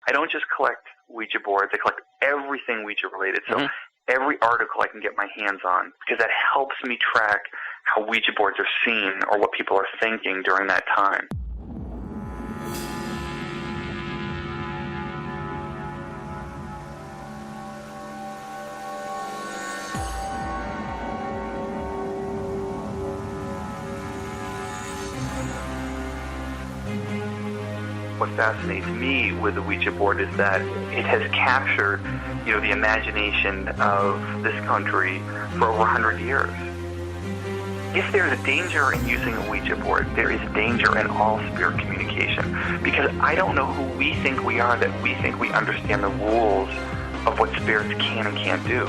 I don't just collect Ouija boards. I collect everything Ouija related. So every article I can get my hands on, because that helps me track how Ouija boards are seen or what people are thinking during that time. What fascinates me with the Ouija board is that it has captured, the imagination of this country for over 100 years. If there's a danger in using a Ouija board, there is danger in all spirit communication, because I don't know who we think we are that we think we understand the rules of what spirits can and can't do.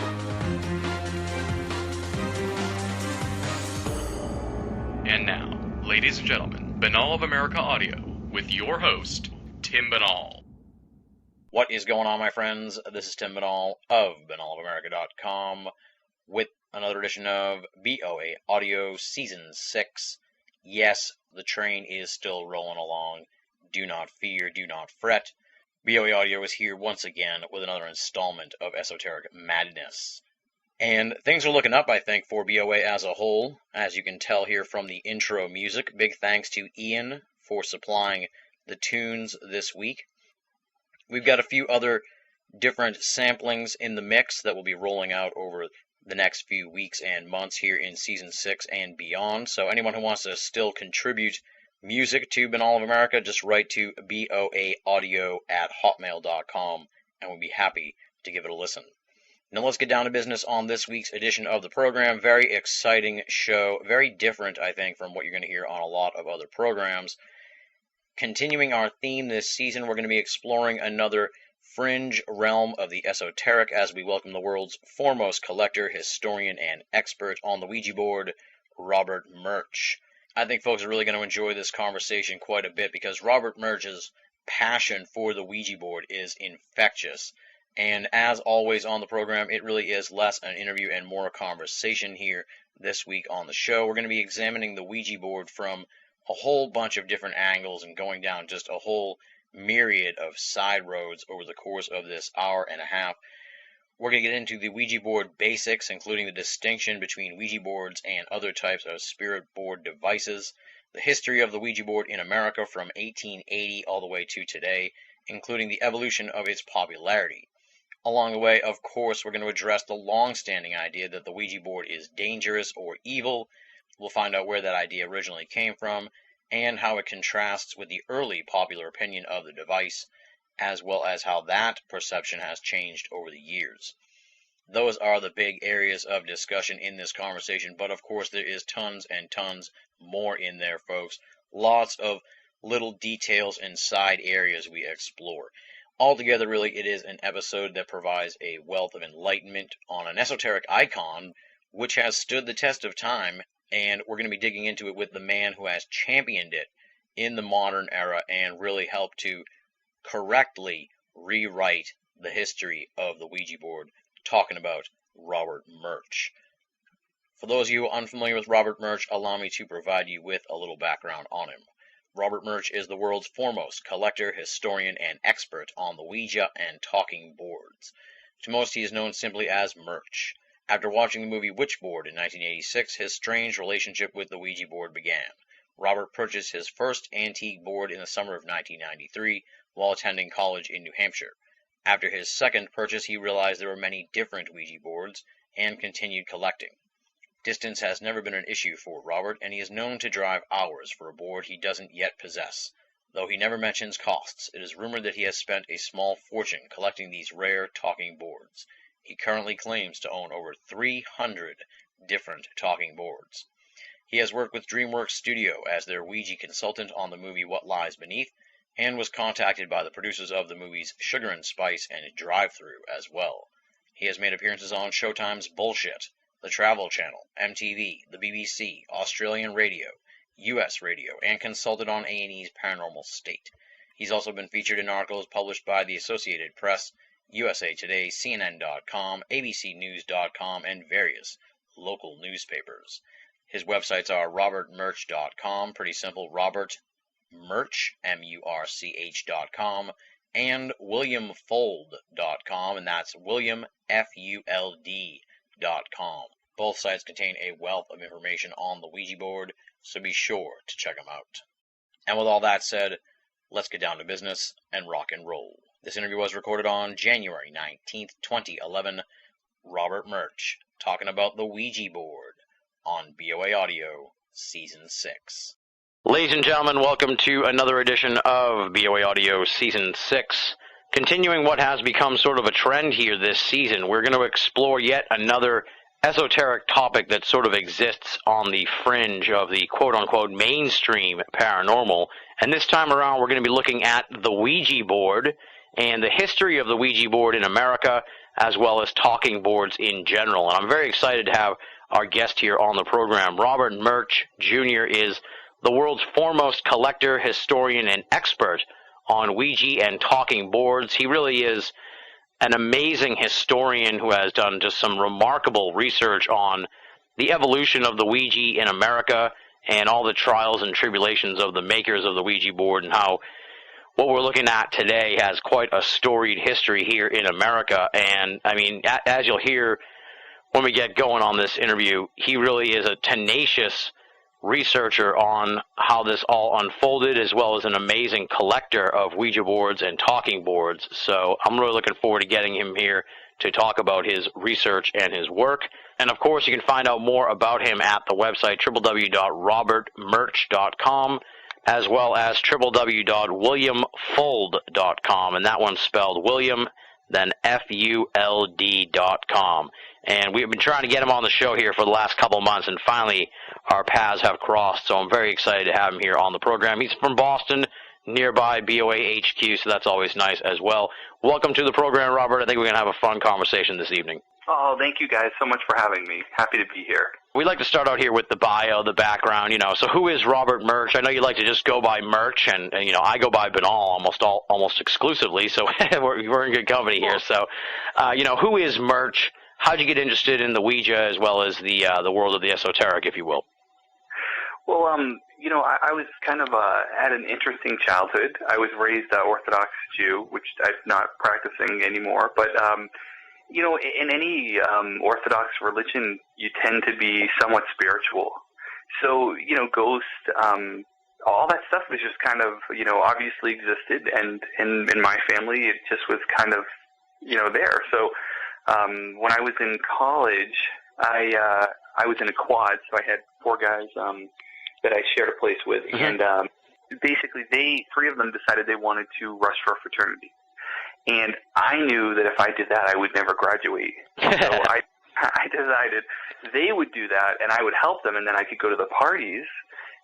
And now, ladies and gentlemen, Banal of America Audio, with your host, Tim Banal. What is going on, my friends? This is Tim Banal of BanalofAmerica.com with another edition of BoA Audio Season 6. Yes, the train is still rolling along. Do not fear, do not fret. BoA Audio is here once again with another installment of Esoteric Madness. And things are looking up, I think, for BoA as a whole. As you can tell here from the intro music, big thanks to Ian for supplying the tunes this week. We've got a few other different samplings in the mix that will be rolling out over the next few weeks and months here in Season 6 and beyond. So anyone who wants to still contribute music to Banal of America, just write to boaaudio@hotmail.com and we'll be happy to give it a listen. Now let's get down to business on this week's edition of the program. Very exciting show, very different, I think, from what you're going to hear on a lot of other programs. Continuing our theme this season, we're going to be exploring another fringe realm of the esoteric as we welcome the world's foremost collector, historian, and expert on the Ouija board, Robert Murch. I think folks are really going to enjoy this conversation quite a bit because Robert Murch's passion for the Ouija board is infectious. And as always on the program, it really is less an interview and more a conversation here this week on the show. We're going to be examining the Ouija board from a whole bunch of different angles and going down just a whole myriad of side roads over the course of this hour and a half. We're going to get into the Ouija board basics, including the distinction between Ouija boards and other types of spirit board devices, the history of the Ouija board in America from 1880 all the way to today, including the evolution of its popularity. Along the way, of course, we're going to address the long-standing idea that the Ouija board is dangerous or evil. We'll find out where that idea originally came from and how it contrasts with the early popular opinion of the device, as well as how that perception has changed over the years. Those are the big areas of discussion in this conversation, but of course there is tons and tons more in there, folks. Lots of little details and side areas we explore. Altogether, really, it is an episode that provides a wealth of enlightenment on an esoteric icon which has stood the test of time, and we're going to be digging into it with the man who has championed it in the modern era and really helped to correctly rewrite the history of the Ouija board, talking about Robert Murch. For those of you unfamiliar with Robert Murch, allow me to provide you with a little background on him. Robert Murch is the world's foremost collector, historian, and expert on the Ouija and talking boards. To most, he is known simply as Murch. After watching the movie Witchboard in 1986, his strange relationship with the Ouija board began. Robert purchased his first antique board in the summer of 1993 while attending college in New Hampshire. After his second purchase, he realized there were many different Ouija boards and continued collecting. Distance has never been an issue for Robert, and he is known to drive hours for a board he doesn't yet possess. Though he never mentions costs, it is rumored that he has spent a small fortune collecting these rare talking boards. He currently claims to own over 300 different talking boards. He has worked with DreamWorks Studio as their Ouija consultant on the movie What Lies Beneath, and was contacted by the producers of the movies Sugar and Spice and Drive-Thru as well. He has made appearances on Showtime's Bullshit, the Travel Channel, MTV, the BBC, Australian radio, US radio, and consulted on A&E's Paranormal State. He's also been featured in articles published by the Associated Press, USA Today, CNN.com, ABCNews.com, and various local newspapers. His websites are robertmurch.com, pretty simple, Robert Murch, M-U-R-C-H.com, and WilliamFold.com, and that's William, F-U-L-D.com. Both sites contain a wealth of information on the Ouija board, so be sure to check them out. And with all that said, let's get down to business and rock and roll. This interview was recorded on January 19th, 2011. Robert Murch talking about the Ouija board on BoA Audio Season 6. Ladies and gentlemen, welcome to another edition of BoA Audio Season 6. Continuing what has become sort of a trend here this season, we're going to explore yet another esoteric topic that sort of exists on the fringe of the quote-unquote mainstream paranormal. And this time around, we're going to be looking at the Ouija board and the history of the Ouija board in America, as well as talking boards in general. And I'm very excited to have our guest here on the program. Robert Murch, Jr. is the world's foremost collector, historian, and expert on Ouija and talking boards. He really is an amazing historian who has done just some remarkable research on the evolution of the Ouija in America and all the trials and tribulations of the makers of the Ouija board, and how what we're looking at today has quite a storied history here in America. And, I mean, as you'll hear when we get going on this interview, he really is a tenacious researcher on how this all unfolded, as well as an amazing collector of Ouija boards and talking boards. So I'm really looking forward to getting him here to talk about his research and his work. And of course, you can find out more about him at the website www.robertmurch.com, as well as www.williamfold.com, and that one's spelled William, then F-U-L-D.com. And we've been trying to get him on the show here for the last couple of months, and finally our paths have crossed, so I'm very excited to have him here on the program. He's from Boston, nearby BoA HQ, so that's always nice as well. Welcome to the program, Robert. I think we're going to have a fun conversation this evening. Oh, thank you guys so much for having me. Happy to be here. We'd like to start out here with the bio, the background, So who is Robert Murch? I know you like to just go by Murch, and I go by Banal almost exclusively, so we're in good company here. So, who is Murch? How'd you get interested in the Ouija as well as the world of the esoteric, if you will? Well, I was kind of had an interesting childhood. I was raised Orthodox Jew, which I'm not practicing anymore, but in any Orthodox religion, you tend to be somewhat spiritual. So, ghosts, all that stuff was just kind of, obviously existed, and in my family, it just was kind of, there. So, when I was in college, I was in a quad, so I had 4 guys that I shared a place with, and basically, three of them decided they wanted to rush for a fraternity. And I knew that if I did that, I would never graduate. So I decided they would do that, and I would help them, and then I could go to the parties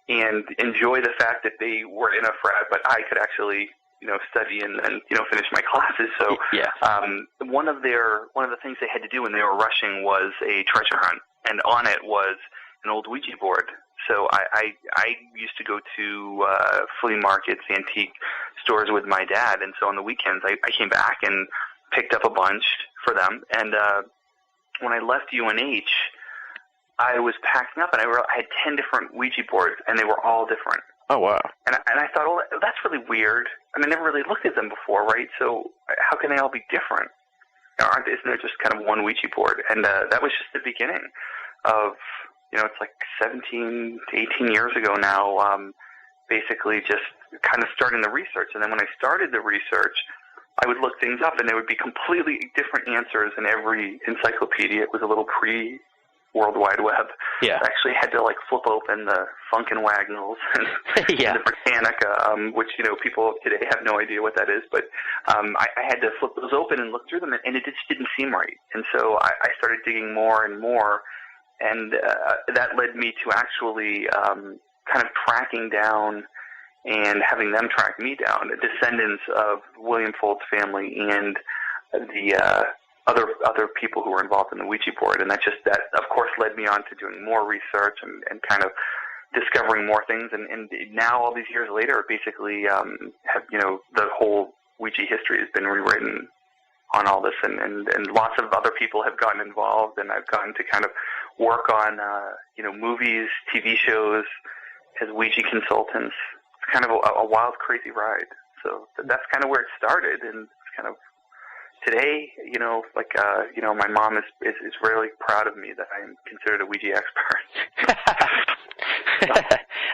and enjoy the fact that they were in a frat, but I could actually, study and finish my classes. So one of the things they had to do when they were rushing was a treasure hunt, and on it was an old Ouija board. So I used to go to flea markets, antique stores with my dad, and so on the weekends I came back and picked up a bunch for them. And when I left UNH, I was packing up, and I had 10 different Ouija boards, and they were all different. Oh, wow. And I thought, well, that's really weird. I mean, I never really looked at them before, right? So how can they all be different? Isn't there just kind of one Ouija board? And that was just the beginning of, it's like 17 to 18 years ago now, basically just kind of starting the research. And then when I started the research, I would look things up, and there would be completely different answers in every encyclopedia. It was a little pre-World Wide Web. Yeah. I actually had to, flip open the Funk and Wagnalls and the Britannica, which, people today have no idea what that is. But I had to flip those open and look through them, and it just didn't seem right. And so I started digging more and more, and that led me to actually kind of tracking down and having them track me down, descendants of William Fold's family and the other people who were involved in the Ouija board. And that of course led me on to doing more research and kind of discovering more things. And now, all these years later, basically the whole Ouija history has been rewritten on all this, and lots of other people have gotten involved, and I've gotten to kind of work on movies, TV shows as Ouija consultants. It's kind of a wild, crazy ride. So that's kind of where it started, and it's kind of today, my mom is really proud of me that I'm considered a Ouija expert.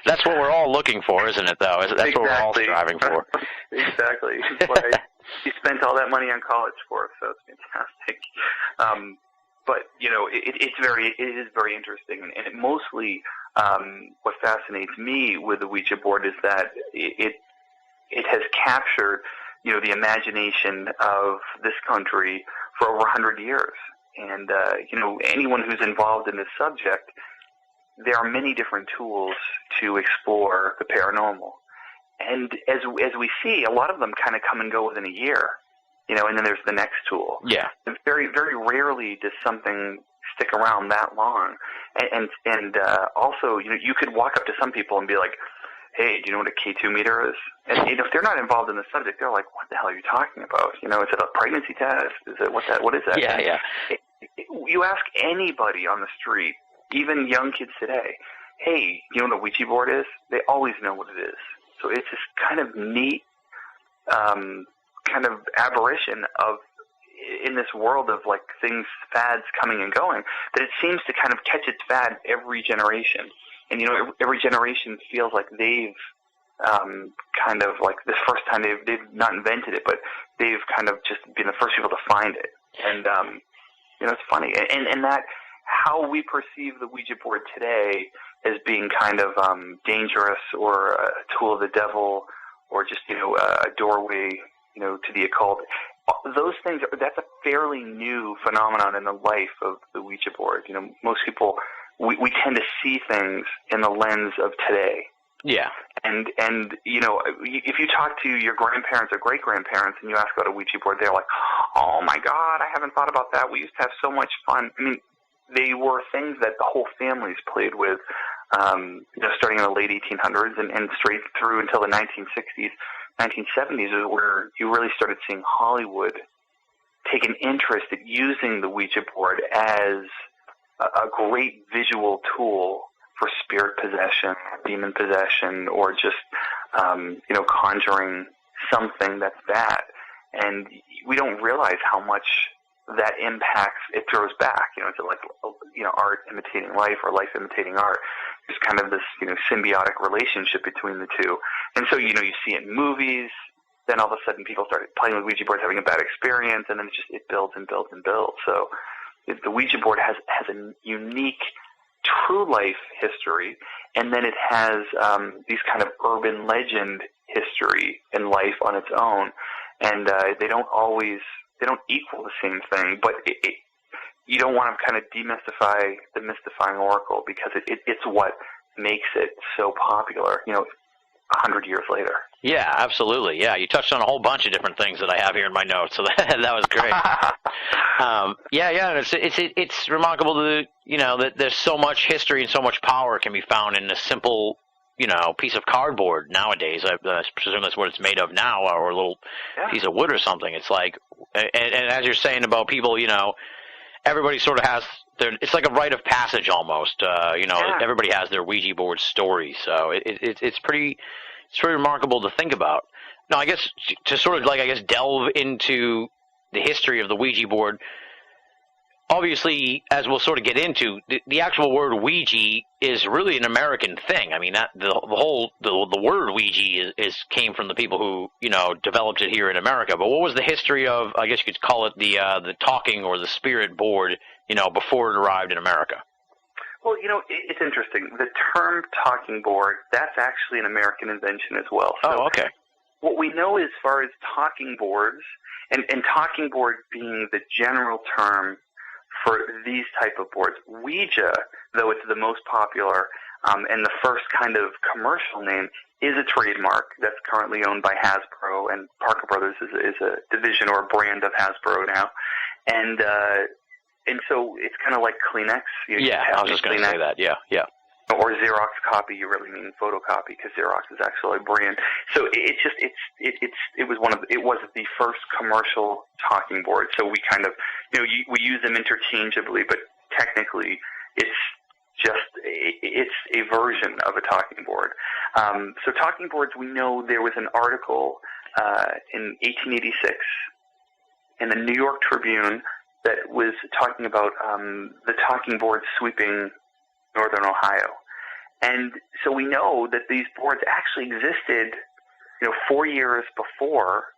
That's what we're all looking for, isn't it, though? That's exactly what we're all striving for. Exactly. That's why you spent all that money on college for, so it's fantastic. But, it is very interesting, and it mostly, what fascinates me with the Ouija board is that it has captured, the imagination of this country for over 100 years. And, anyone who's involved in this subject, there are many different tools to explore the paranormal. And as we see, a lot of them kind of come and go within a year, and then there's the next tool. Yeah. And very, very rarely does something stick around that long. And also, you could walk up to some people and be like, hey, do you know what a K2 meter is? And if they're not involved in the subject, they're like, what the hell are you talking about? Is it a pregnancy test? Is it what is that? Yeah. You ask anybody on the street, even young kids today, hey, you know what a Ouija board is? They always know what it is. So it's this kind of neat kind of aberration of in this world of like things, fads coming and going, that it seems to kind of catch its fad every generation. And, every generation feels like they've kind of like this first time they've not invented it, but they've kind of just been the first people to find it. And, it's funny. And that how we perceive the Ouija board today as being kind of dangerous or a tool of the devil or just, a doorway, to the occult. Those things, that's a fairly new phenomenon in the life of the Ouija board. Most people, we tend to see things in the lens of today. Yeah. And if you talk to your grandparents or great-grandparents and you ask about a Ouija board, they're like, oh, my God, I haven't thought about that. We used to have so much fun. I mean, they were things that the whole families played with, starting in the late 1800s and straight through until the 1960s, 1970s is where you really started seeing Hollywood take an interest in using the Ouija board as a great visual tool for spirit possession, demon possession, or just, conjuring something that's bad. And we don't realize how much that impacts, it throws back, it's like, art imitating life or life imitating art. There's kind of this, symbiotic relationship between the two. And so, you see it in movies, then all of a sudden people started playing with Ouija boards, having a bad experience, and then it builds and builds and builds. So the Ouija board has a unique true life history, and then it has these kind of urban legend history and life on its own. And they don't equal the same thing, but you don't want to kind of demystify the mystifying oracle because it's what makes it so popular, 100 years later. Yeah, absolutely. Yeah, you touched on a whole bunch of different things that I have here in my notes, so that was great. It's remarkable that there's so much history and so much power can be found in a simple, piece of cardboard nowadays. I presume that's what it's made of now, or a little piece of wood or something. It's like, and as you're saying about people, everybody sort of has it's like a rite of passage almost. Everybody has their Ouija board story, so it's pretty remarkable to think about. Now, I guess to sort of delve into the history of the Ouija board. Obviously, as we'll sort of get into, the actual word Ouija is really an American thing. I mean, that the word Ouija came from the people who developed it here in America. But what was the history of? I guess you could call it the talking or the spirit board, before it arrived in America. Well, it's interesting. The term talking board, that's actually an American invention as well. So oh, okay. What we know as far as talking boards, and talking board being the general term for these type of boards. Ouija, though it's the most popular and the first kind of commercial name, is a trademark that's currently owned by Hasbro, and Parker Brothers is a division or a brand of Hasbro now. And so it's kind of like Kleenex. I was just going to say that. Yeah. Or Xerox copy, you really mean photocopy, because Xerox is actually a brand. So it was the first commercial talking board. So we kind of, we use them interchangeably, but technically it's a version of a talking board. So talking boards, we know there was an article in 1886 in the New York Tribune that was talking about the talking board sweeping northern Ohio. And so we know that these boards actually existed, 4 years before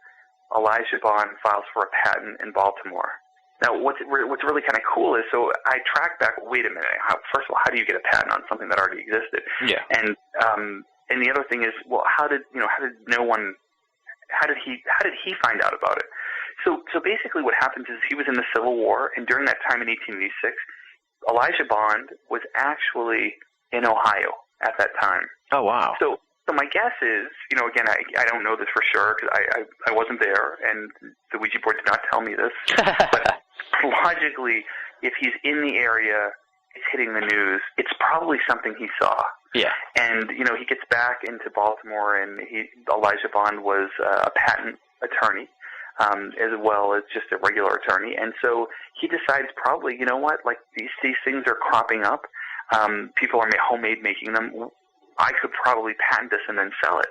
Elijah Bond files for a patent in Baltimore. Now, what's really kind of cool is, so I tracked back, wait a minute, first of all, how do you get a patent on something that already existed? Yeah. And the other thing is, well, how did he find out about it? So basically what happens is he was in the Civil War, and during that time in 1886, Elijah Bond was actually in Ohio at that time. Oh, wow. So my guess is, again, I don't know this for sure because I wasn't there, and the Ouija board did not tell me this. But logically, if he's in the area, it's hitting the news, it's probably something he saw. Yeah. And, he gets back into Baltimore, and Elijah Bond was a patent attorney, as well as just a regular attorney. And so he decides probably, like these things are cropping up. People are homemade making them. I could probably patent this and then sell it.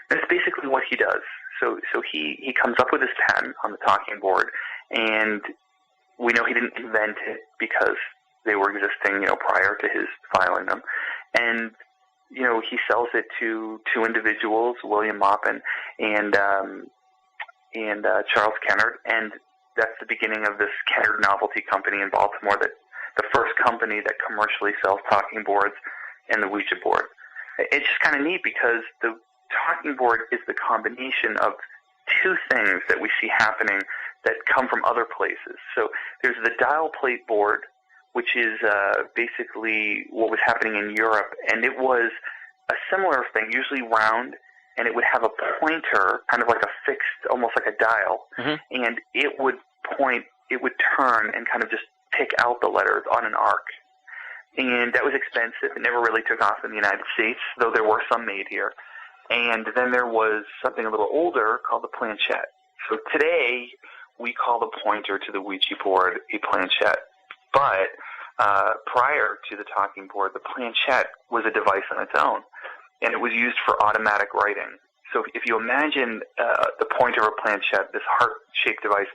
That's basically what he does. So he comes up with his patent on the talking board, and we know he didn't invent it because they were existing, prior to his filing them. And, he sells it to two individuals, William Maupin and Charles Kennard, and that's the beginning of this Kennard Novelty Company in Baltimore, that the first company that commercially sells talking boards and the Ouija board. It's just kind of neat because the talking board is the combination of two things that we see happening that come from other places. So there's the dial plate board, which is basically what was happening in Europe, and it was a similar thing, usually round, and it would have a pointer, kind of like a fixed, almost like a dial, and it would point, it would turn and kind of just pick out the letters on an arc. And that was expensive. It never really took off in the United States, though there were some made here. And then there was something a little older called the planchette. So today, we call the pointer to the Ouija board a planchette. But prior to the talking board, the planchette was a device on its own, and it was used for automatic writing. So if you imagine the pointer of a planchette, this heart-shaped device,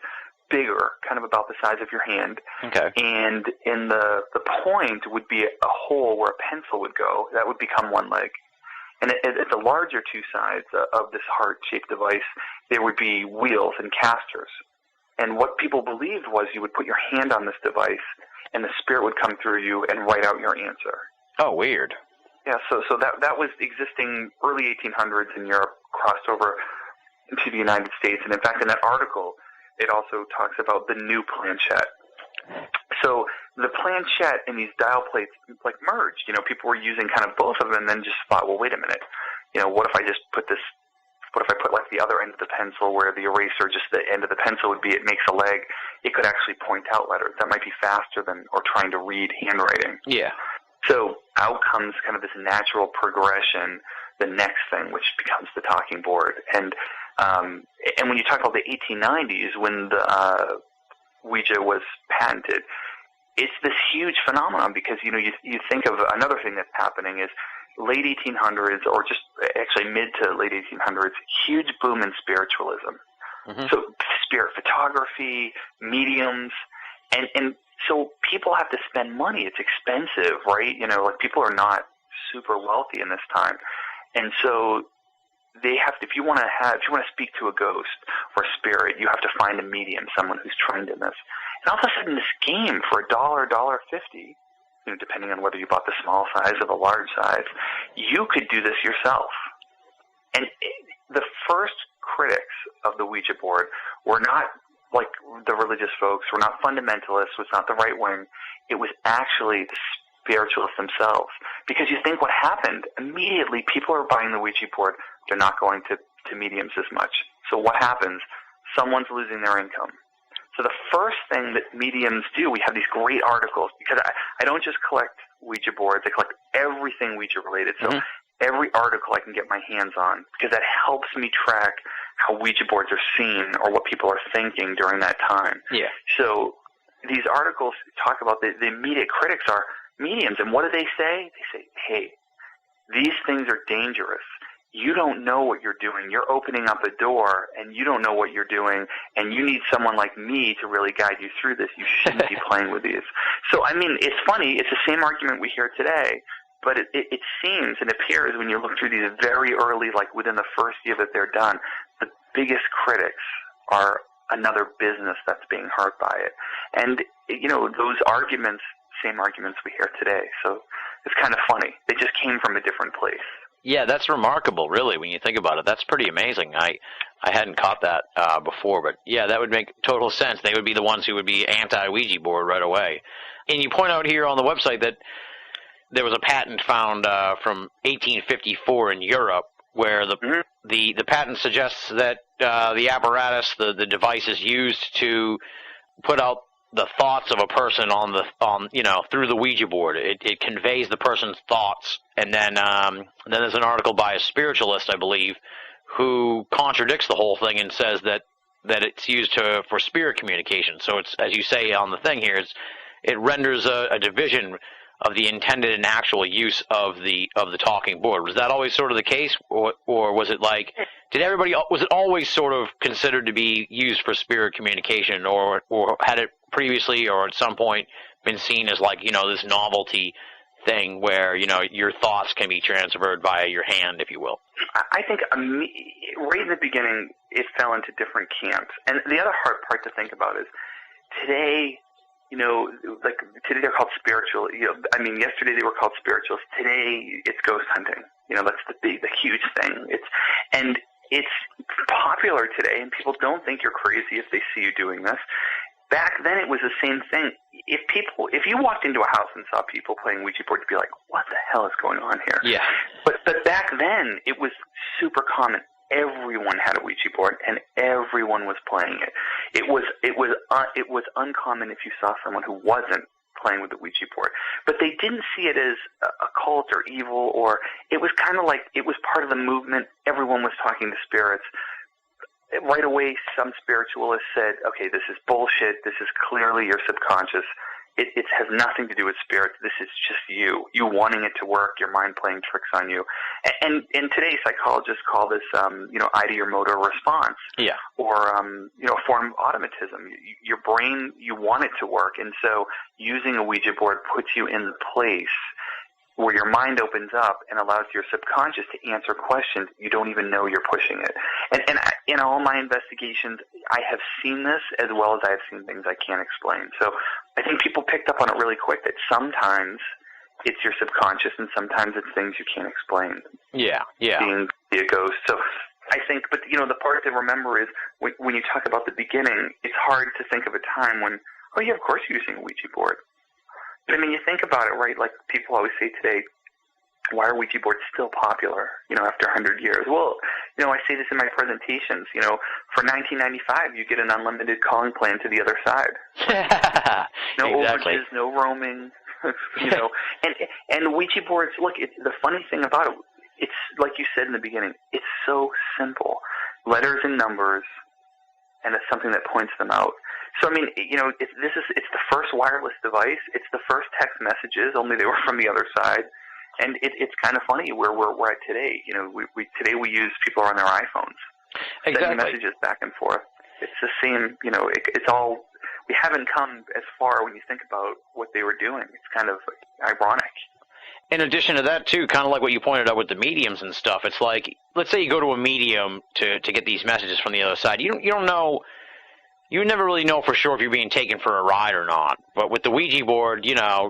bigger, kind of about the size of your hand. Okay. And in the point would be a hole where a pencil would go. That would become one leg. And at the larger two sides of this heart-shaped device, there would be wheels and casters. And what people believed was you would put your hand on this device, and the spirit would come through you and write out your answer. Oh, weird. Yeah, so that was existing early 1800s in Europe, crossed over into the United States. And in fact, in that article, it also talks about the new planchette. So the planchette and these dial plates like merged. People were using kind of both of them, and then just thought, well, wait a minute. What if I just put this? What if I put like the other end of the pencil where the eraser, just the end of the pencil would be? It makes a leg. It could actually point out letters. That might be faster than or trying to read handwriting. Yeah. So out comes kind of this natural progression. The next thing, which becomes the talking board, and when you talk about the 1890s, when the Ouija was patented, it's this huge phenomenon because, you think of another thing that's happening is late 1800s, or just actually mid to late 1800s, huge boom in spiritualism. So spirit photography, mediums, and so people have to spend money. It's expensive, right? Like people are not super wealthy in this time. And so they have to, if you want to speak to a ghost or a spirit, you have to find a medium, someone who's trained in this. And all of a sudden, this game for $1, $1.50, depending on whether you bought the small size or the large size, you could do this yourself. And the first critics of the Ouija board were not like the religious folks, were not fundamentalists, was not the right wing. It was actually the spiritualists themselves. Because you think what happened, immediately people are buying the Ouija board, they're not going to mediums as much. So what happens? Someone's losing their income. So the first thing that mediums do, we have these great articles, because I don't just collect Ouija boards, I collect everything Ouija related. So every article I can get my hands on, because that helps me track how Ouija boards are seen or what people are thinking during that time. Yeah. So these articles talk about the immediate critics are mediums, and what do they say? They say, hey, these things are dangerous. you don't know what you're doing. You're opening up a door, and you don't know what you're doing, and you need someone like me to really guide you through this. You shouldn't be playing with these. So, I mean, it's funny. It's the same argument we hear today, but it seems and appears when you look through these very early, like within the first year that they're done, the biggest critics are another business that's being hurt by it. And, you know, those arguments, same arguments we hear today. So it's kind of funny. They just came from a different place. Yeah, that's remarkable, really, when you think about it. That's pretty amazing. I hadn't caught that before, but yeah, that would make total sense. They would be the ones who would be anti-Ouija board right away. And you point out here on the website that there was a patent found from 1854 in Europe where the patent suggests that the apparatus, the device is used to put out the thoughts of a person through the Ouija board. It conveys the person's thoughts, and then there's an article by a spiritualist, I believe, who contradicts the whole thing and says that it's used for spirit communication. So it's, as you say on the thing here, it renders a division of the intended and actual use of the talking board. Was that always sort of the case, or was it like, was it always sort of considered to be used for spirit communication, or had it previously or at some point been seen as like, you know, this novelty thing where, you know, your thoughts can be transferred via your hand, if you will? I think right in the beginning it fell into different camps. And the other hard part to think about is today, you know, like today they're called spiritual. You know, I mean, yesterday they were called spiritualists. Today it's ghost hunting. You know, that's the huge thing. It's popular today, and people don't think you're crazy if they see you doing this. Back then, it was the same thing. If you walked into a house and saw people playing Ouija board, you'd be like, "What the hell is going on here?" Yeah. But back then, it was super common. Everyone had a Ouija board, and everyone was playing it. It was uncommon if you saw someone who wasn't playing with the Ouija board. But they didn't see it as a cult or evil, or it was kind of like it was part of the movement. Everyone was talking to spirits. Right away, some spiritualists said, okay, this is bullshit. This is clearly your subconscious. It has nothing to do with spirits. This is just you wanting it to work, your mind playing tricks on you. And today, psychologists call this, ideomotor response. Yeah. Or, a form of automatism. Your brain, you want it to work. And so using a Ouija board puts you in the place where your mind opens up and allows your subconscious to answer questions you don't even know you're pushing it. And in all my investigations, I have seen this as well as I have seen things I can't explain. So I think people picked up on it really quick that sometimes it's your subconscious and sometimes it's things you can't explain. Yeah. Being a ghost. So I think, but the part to remember is when you talk about the beginning, it's hard to think of a time when, oh yeah, of course you're using a Ouija board. But I mean, you think about it, right? Like people always say today, why are Ouija boards still popular, after 100 years? Well, I say this in my presentations, for $19.95, you get an unlimited calling plan to the other side. No exactly. Overages, no roaming, and Ouija boards, look, the funny thing about it, it's like you said in the beginning, it's so simple. Letters and numbers, and it's something that points them out. So, I mean, it's the first wireless device. It's the first text messages, only they were from the other side. And it's kind of funny where we're at today. Today we use people are on their iPhones. Exactly. Sending messages back and forth. It's the same, it's all, we haven't come as far when you think about what they were doing. It's kind of ironic. In addition to that, too, kind of like what you pointed out with the mediums and stuff, it's like, let's say you go to a medium to get these messages from the other side. You don't know. You never really know for sure if you're being taken for a ride or not. But with the Ouija board,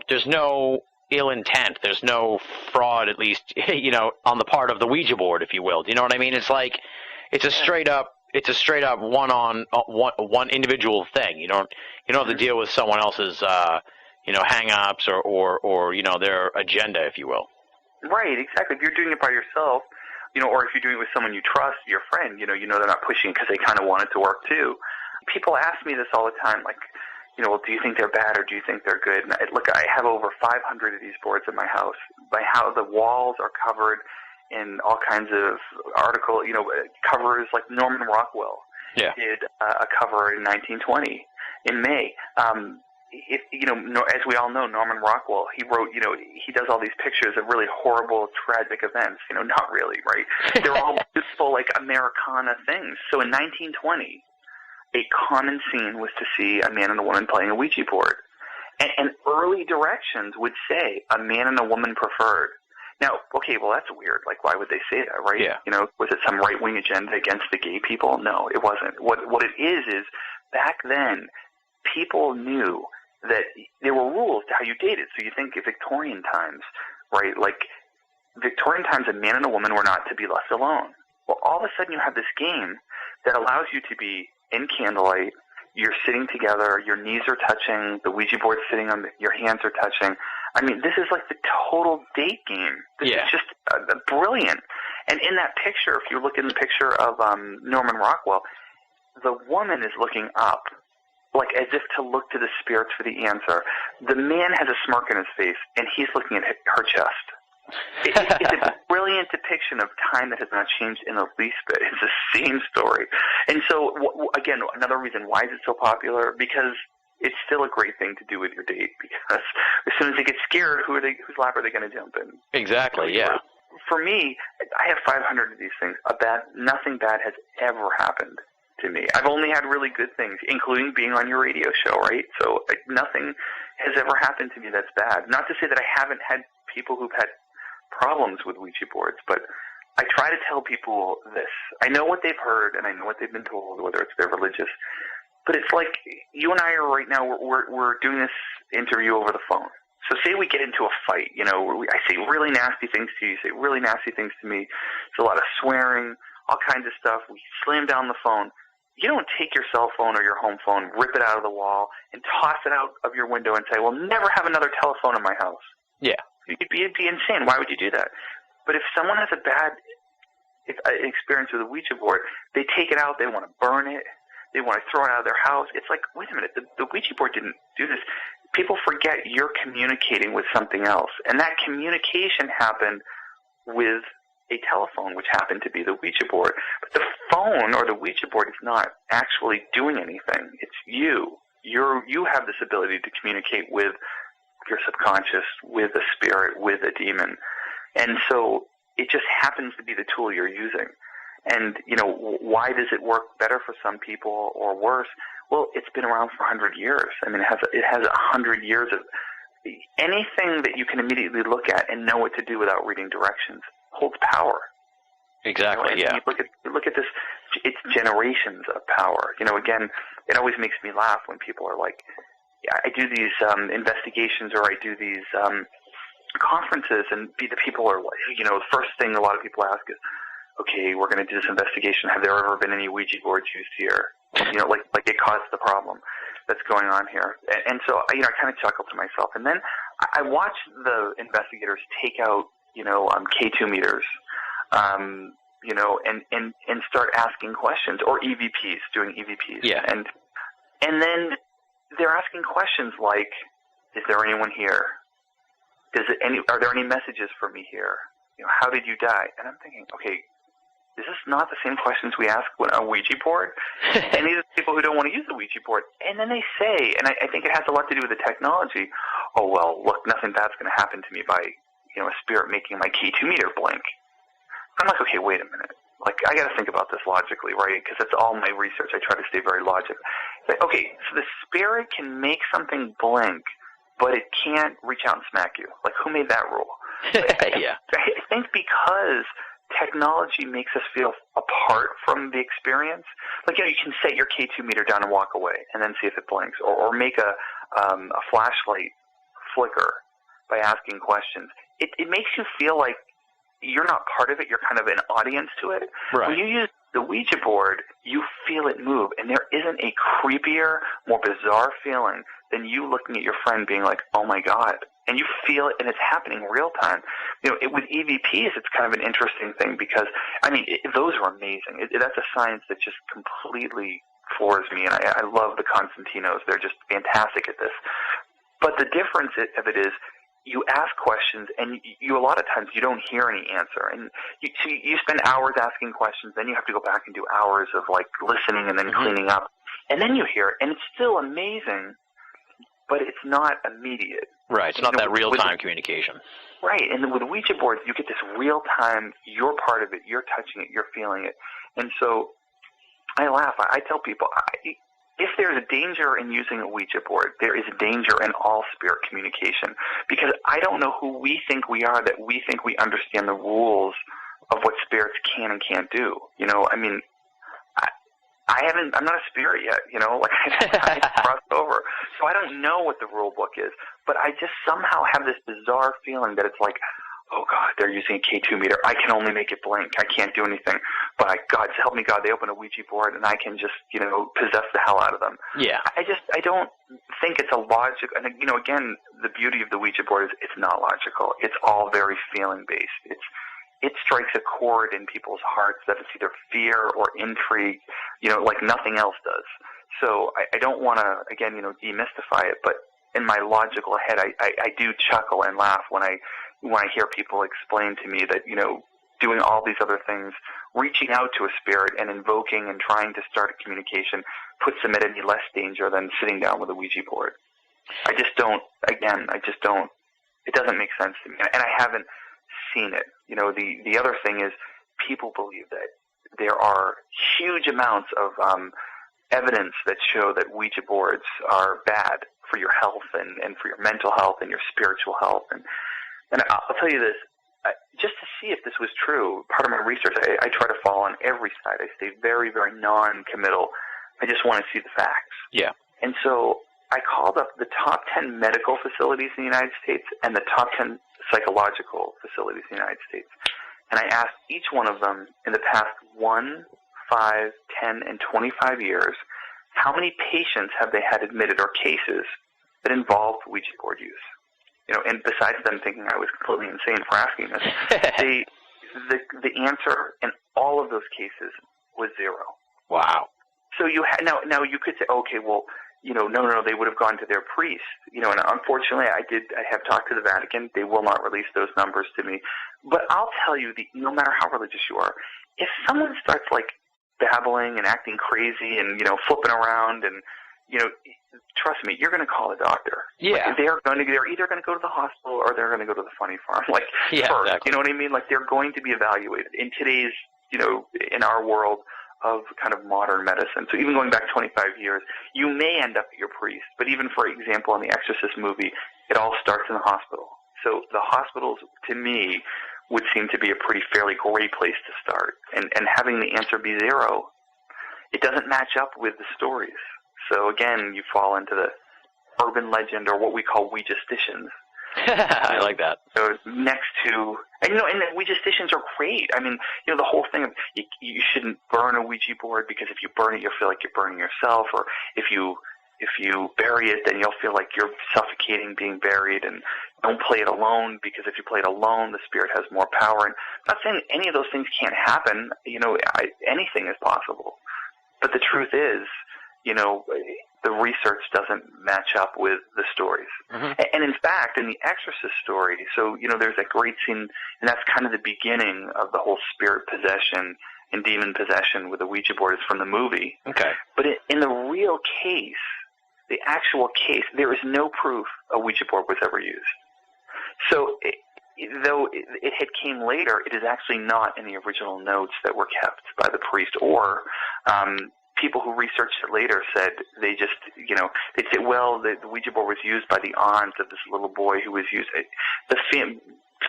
there's no ill intent. There's no fraud, at least, on the part of the Ouija board, if you will. Do you know what I mean? It's like, it's a straight up one individual thing. You don't have to deal with someone else's, hang-ups or their agenda, if you will. Right, exactly. If you're doing it by yourself, or if you're doing it with someone you trust, your friend, they're not pushing because they kind of want it to work too. People ask me this all the time, like, well, do you think they're bad or do you think they're good? And look, I have over 500 of these boards in my house. The walls are covered in all kinds of covers, like Norman Rockwell did a cover in 1920 in May. if as we all know, Norman Rockwell, he wrote, he does all these pictures of really horrible, tragic events. Not really, right? They're all beautiful, like Americana things. So in 1920, a common scene was to see a man and a woman playing a Ouija board. And early directions would say a man and a woman preferred. Now, okay, well, that's weird. Like, why would they say that, right? Yeah. Was it some right-wing agenda against the gay people? No, it wasn't. What it is back then, people knew that there were rules to how you dated. So you think of Victorian times, right? Like, Victorian times, a man and a woman were not to be left alone. Well, all of a sudden you have this game that allows you to be in candlelight, you're sitting together, your knees are touching, the Ouija board's sitting on your hands are touching. I mean, this is like the total date game. This is just brilliant. And in that picture, if you look in the picture of Norman Rockwell, the woman is looking up, like as if to look to the spirits for the answer. The man has a smirk on his face, and he's looking at her chest. It's a brilliant depiction of time that has not changed in the least bit. It's the same story. And so, again, another reason why is it so popular? Because it's still a great thing to do with your date, because as soon as they get scared, whose lap are they going to jump in? Exactly, yeah. For me, I have 500 of these things. Nothing bad has ever happened to me. I've only had really good things, including being on your radio show, right? So nothing has ever happened to me that's bad. Not to say that I haven't had people who've had problems with Ouija boards, but I try to tell people this. I know what they've heard, and I know what they've been told, whether it's they're religious. But it's like you and I are right now, we're doing this interview over the phone. So say we get into a fight, I say really nasty things to you, you say really nasty things to me. It's a lot of swearing, all kinds of stuff. We slam down the phone. You don't take your cell phone or your home phone, rip it out of the wall, and toss it out of your window and say, well, never have another telephone in my house. Yeah. It'd be insane. Why would you do that? But if someone has a bad experience with a Ouija board, they take it out, they want to burn it, they want to throw it out of their house. It's like, wait a minute, the Ouija board didn't do this. People forget you're communicating with something else. And that communication happened with a telephone, which happened to be the Ouija board. But the phone or the Ouija board is not actually doing anything. It's you. You have this ability to communicate with your subconscious, with a spirit, with a demon. And so it just happens to be the tool you're using. And, why does it work better for some people or worse? Well, it's been around for 100 years. I mean, it has 100 years of anything that you can immediately look at and know what to do without reading directions holds power. Exactly, yeah. You look at this, it's generations of power. Again, it always makes me laugh when people are like, I do these investigations or I do these conferences, and the people are like, the first thing a lot of people ask is, okay, we're going to do this investigation. Have there ever been any Ouija boards used here? Like it caused the problem that's going on here. And so, I kind of chuckle to myself. And then I watch the investigators take out, K2 meters, and start asking questions, or EVPs, doing EVPs. Yeah. And then they're asking questions like, is there anyone here? Are there any messages for me here? How did you die? And I'm thinking, okay, is this not the same questions we ask when a Ouija board? And these are people who don't want to use the Ouija board. And then they say, and I think it has a lot to do with the technology, oh, well, look, nothing bad's going to happen to me by, a spirit making my K2 meter blink. I'm like, okay, wait a minute. Like, I got to think about this logically, right? Because that's all my research. I try to stay very logical. Like, okay, so the spirit can make something blink, but it can't reach out and smack you. Like, who made that rule? Yeah. I think because technology makes us feel apart from the experience. Like, you can set your K2 meter down and walk away and then see if it blinks, or make a flashlight flicker by asking questions. It makes you feel like you're not part of it. You're kind of an audience to it. Right. When you use the Ouija board, you feel it move, and there isn't a creepier, more bizarre feeling than you looking at your friend being like, oh my God. And you feel it, and it's happening real time. With EVPs, it's kind of an interesting thing because, those are amazing. That's a science that just completely floors me, and I love the Constantinos. They're just fantastic at this. But the difference of it is, you ask questions, and you a lot of times you don't hear any answer, and you spend hours asking questions. Then you have to go back and do hours of like listening and then cleaning up, and then you hear it, and it's still amazing. but it's not immediate. Right, it's not that real-time communication. Right, and with Ouija boards, you get this real-time, you're part of it, you're touching it, you're feeling it. And so I laugh. I tell people, if there's a danger in using a Ouija board, there is a danger in all spirit communication, because I don't know who we think we are that we think we understand the rules of what spirits can and can't do. You know, I mean, I'm not a spirit yet, you know, like I crossed over. So I don't know what the rule book is, but I just somehow have this bizarre feeling that it's like, oh God, they're using a K2 meter. I can only make it blink. I can't do anything. But God, help me God, they open a Ouija board and I can just, you know, possess the hell out of them. Yeah. I don't think it's a logical, and you know, again, the beauty of the Ouija board is it's not logical. It's all very feeling based. It strikes a chord in people's hearts that it's either fear or intrigue, you know, like nothing else does. So I don't want to, again, you know, demystify it, but in my logical head, I do chuckle and laugh when I hear people explain to me that, you know, doing all these other things, reaching out to a spirit and invoking and trying to start a communication puts them at any less danger than sitting down with a Ouija board. It doesn't make sense to me. And I haven't seen it. You know, the other thing is people believe that there are huge amounts of evidence that show that Ouija boards are bad for your health and for your mental health and your spiritual health. And I'll tell you this, just to see if this was true, part of my research, I try to fall on every side. I stay very, very non-committal. I just want to see the facts. Yeah. And so I called up the top 10 medical facilities in the United States and the top 10 psychological facilities in the United States. And I asked each one of them in the past 1, 5, 10, and 25 years, how many patients have they had admitted or cases that involved Ouija board use? You know, and besides them thinking I was completely insane for asking this, the answer in all of those cases was 0. Wow. So you now you could say, okay, well, you know, no, they would have gone to their priest. You know, and unfortunately, I have talked to the Vatican. They will not release those numbers to me. But I'll tell you, no matter how religious you are, if someone starts like babbling and acting crazy and, you know, flipping around and, you know, trust me, you're going to call a doctor. Yeah. Like, they're either going to go to the hospital or they're going to go to the funny farm. Like, yeah, first, exactly. You know what I mean? Like, they're going to be evaluated in today's, you know, in our world of kind of modern medicine. So even going back 25 years, you may end up at your priest. But even, for example, in the Exorcist movie, it all starts in the hospital. So the hospitals, to me, would seem to be a pretty fairly great place to start. And having the answer be 0, it doesn't match up with the stories. So again, you fall into the urban legend or what we call Ouija-sticians. I like that. So next to, and you know, and the Ouija-sticians are great. I mean, you know, the whole thing of you shouldn't burn a Ouija board because if you burn it, you'll feel like you're burning yourself, or if you bury it, then you'll feel like you're suffocating being buried, and don't play it alone because if you play it alone, the spirit has more power. And I'm not saying any of those things can't happen. You know, anything is possible. But the truth is, you know, the research doesn't match up with the stories. Mm-hmm. And in fact, in the Exorcist story, so, you know, there's that great scene, and that's kind of the beginning of the whole spirit possession and demon possession with the Ouija board is from the movie. Okay. But in the real case, the actual case, there is no proof a Ouija board was ever used. So though it came later, it is actually not in the original notes that were kept by the priest, or people who researched it later said they just, you know, they'd say, well, the Ouija board was used by the aunt of this little boy who was used. The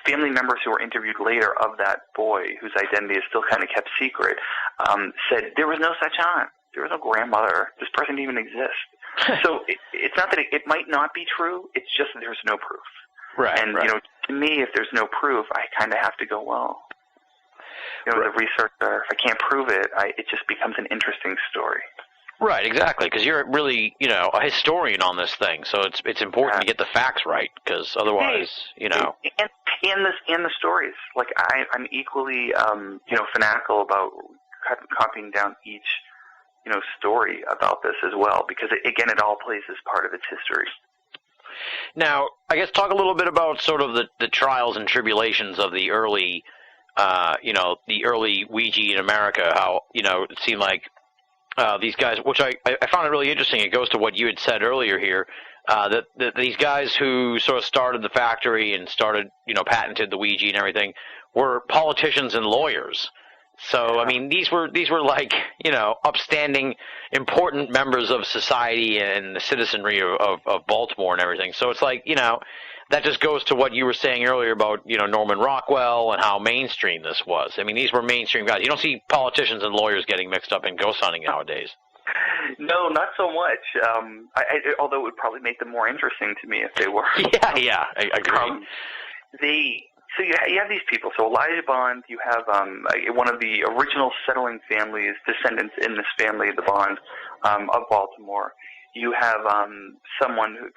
family members who were interviewed later of that boy, whose identity is still kind of kept secret, said there was no such aunt. There was no grandmother. This person didn't even exist. So it's not that it might not be true. It's just that there's no proof. Right. And, you know, to me, if there's no proof, I kind of have to go, well, you know, the researcher, if I can't prove it, it just becomes an interesting story. Right, exactly, because you're really, you know, a historian on this thing, so it's important to get the facts right, because otherwise, you know. And the stories. Like, I'm equally, you know, fanatical about copying down each, you know, story about this as well, because, again, it all plays as part of its history. Now, I guess talk a little bit about sort of the trials and tribulations of the early, you know, the early Ouija in America, how, you know, it seemed like these guys, which I found it really interesting. It goes to what you had said earlier here, These guys who sort of started the factory and started, patented the Ouija and everything were politicians and lawyers. So, I mean, these were like, upstanding, important members of society and the citizenry of Baltimore and everything. So it's like, that just goes to what you were saying earlier about, Norman Rockwell and how mainstream this was. I mean, these were mainstream guys. You don't see politicians and lawyers getting mixed up in ghost hunting nowadays. No, not so much. Although it would probably make them more interesting to me if they were. Yeah, I agree. So you have these people. So Elijah Bond, you have one of the original settling families, descendants in this family, the Bond, of Baltimore. You have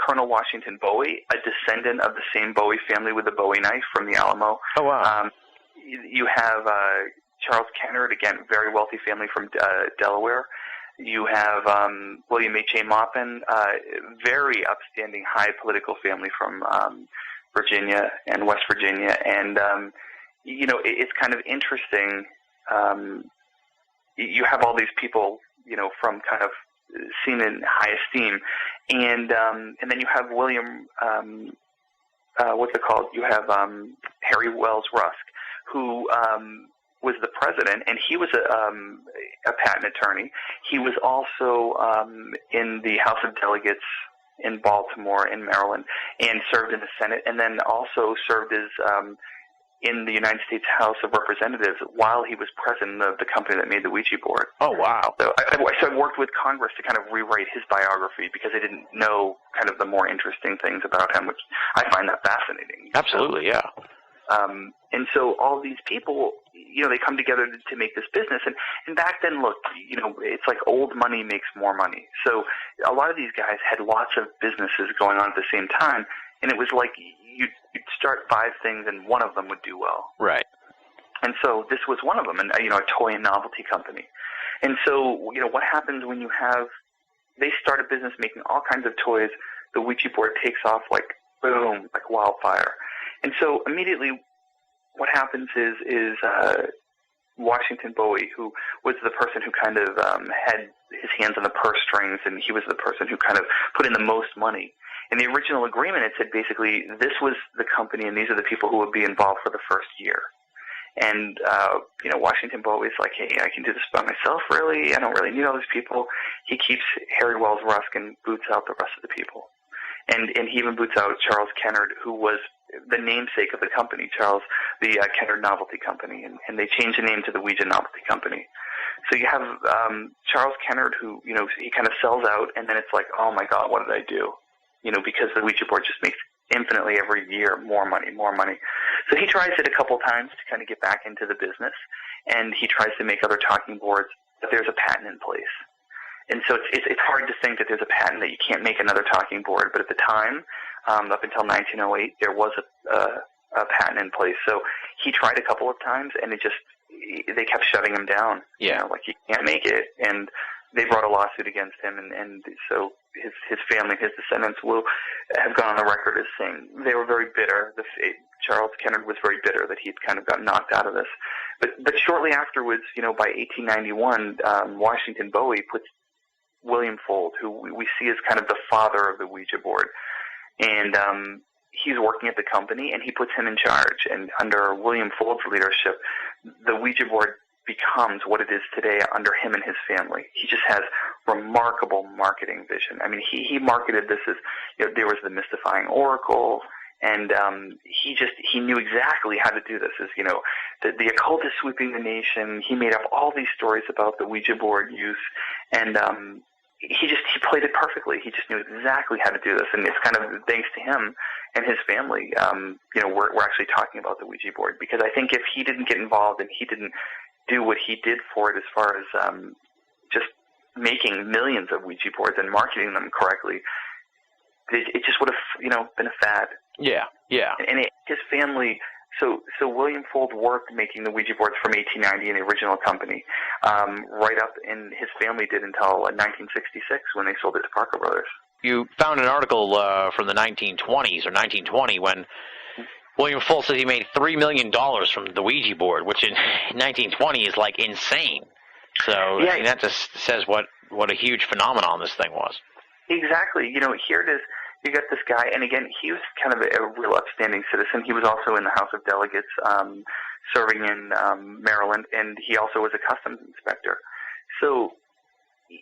Colonel Washington BoA, a descendant of the same BoA family with the BoA knife from the Alamo. Oh, wow. You have Charles Kennard, again, very wealthy family from Delaware. You have William H.A. Maupin, very upstanding, high political family from Virginia and West Virginia. And, it's kind of interesting. You have all these people, from kind of seen in high esteem. And then you have William, what's it called? You have Harry Wells Rusk, who was the president, and he was a patent attorney. He was also in the House of Delegates in Baltimore, in Maryland, and served in the Senate, and then also served as in the United States House of Representatives while he was president of the company that made the Ouija board. Oh, wow. So I worked with Congress to kind of rewrite his biography because I didn't know kind of the more interesting things about him, which I find that fascinating. Absolutely, yeah. And so all these people, they come together to make this business. And back then, look, it's like old money makes more money. So a lot of these guys had lots of businesses going on at the same time, and it was like you'd start 5 things and one of them would do well. Right. And so this was one of them, and a toy and novelty company. And so, what happens when they start a business making all kinds of toys, the Ouija board takes off like boom, like wildfire. And so immediately what happens is Washington BoA, who was the person who kind of had his hands on the purse strings, and he was the person who kind of put in the most money. In the original agreement, it said basically this was the company and these are the people who would be involved for the first year. And, Washington BoA is like, hey, I can do this by myself, really. I don't really need all these people. He keeps Harry Wells Rusk and boots out the rest of the people. And he even boots out Charles Kennard, who was the namesake of the company, the Kennard Novelty Company, and they changed the name to the Ouija Novelty Company. So you have Charles Kennard, who, he kind of sells out, and then it's like, oh my God, what did I do? Because the Ouija board just makes infinitely every year more money. So he tries it a couple times to kind of get back into the business, and he tries to make other talking boards, but there's a patent in place. And so it's hard to think that there's a patent that you can't make another talking board. But at the time, up until 1908, there was a patent in place. So he tried a couple of times, and they kept shutting him down. Yeah. Like you can't make it. And they brought a lawsuit against him. And so his family, his descendants will have gone on the record as saying they were very bitter. Charles Kennard was very bitter that he'd kind of got knocked out of this. But shortly afterwards, by 1891, Washington BoA puts William Fuld, who we see as kind of the father of the Ouija board. And he's working at the company, and he puts him in charge. And under William Fuld's leadership, the Ouija board becomes what it is today under him and his family. He just has remarkable marketing vision. I mean, he marketed this as, there was the mystifying oracle, and he knew exactly how to do this. As the occult is sweeping the nation. He made up all these stories about the Ouija board use, and he played it perfectly. He just knew exactly how to do this, and it's kind of thanks to him and his family. We're actually talking about the Ouija board, because I think if he didn't get involved and he didn't do what he did for it, as far as just making millions of Ouija boards and marketing them correctly, it just would have been a fad. Yeah. And his family. So William Fuld worked making the Ouija boards from 1890 in the original company, right up, and his family did until 1966 when they sold it to Parker Brothers. You found an article from the 1920s or 1920 when William Fuld said he made $3 million from the Ouija board, which in 1920 is like insane. So yeah, I mean, that just says what a huge phenomenon this thing was. Exactly. Here it is. you got this guy, and again, he was kind of a real upstanding citizen. He was also in the House of Delegates, serving in Maryland, and he also was a customs inspector. So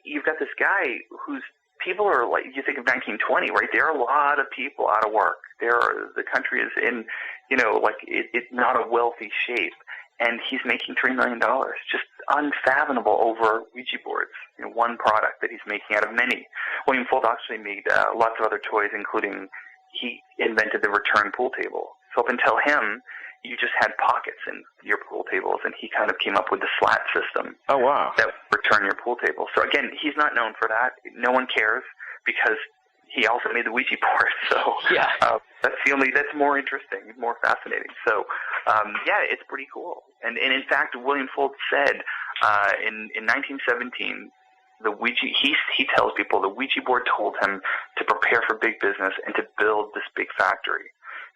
you've got this guy whose people are like, you think of 1920, right? There are a lot of people out of work. The country is in, it's not a wealthy shape. And he's making $3 million, just unfathomable over Ouija boards. One product that he's making out of many. William Fuld actually made lots of other toys, including he invented the return pool table. So up until him, you just had pockets in your pool tables, and he kind of came up with the slat system. Oh, wow. That would return your pool table. So again, he's not known for that. No one cares because he also made the Ouija board. So yeah. That's more interesting, more fascinating. So it's pretty cool. And in fact, William Fuld said in 1917, the Ouija, he tells people the Ouija board told him to prepare for big business and to build this big factory.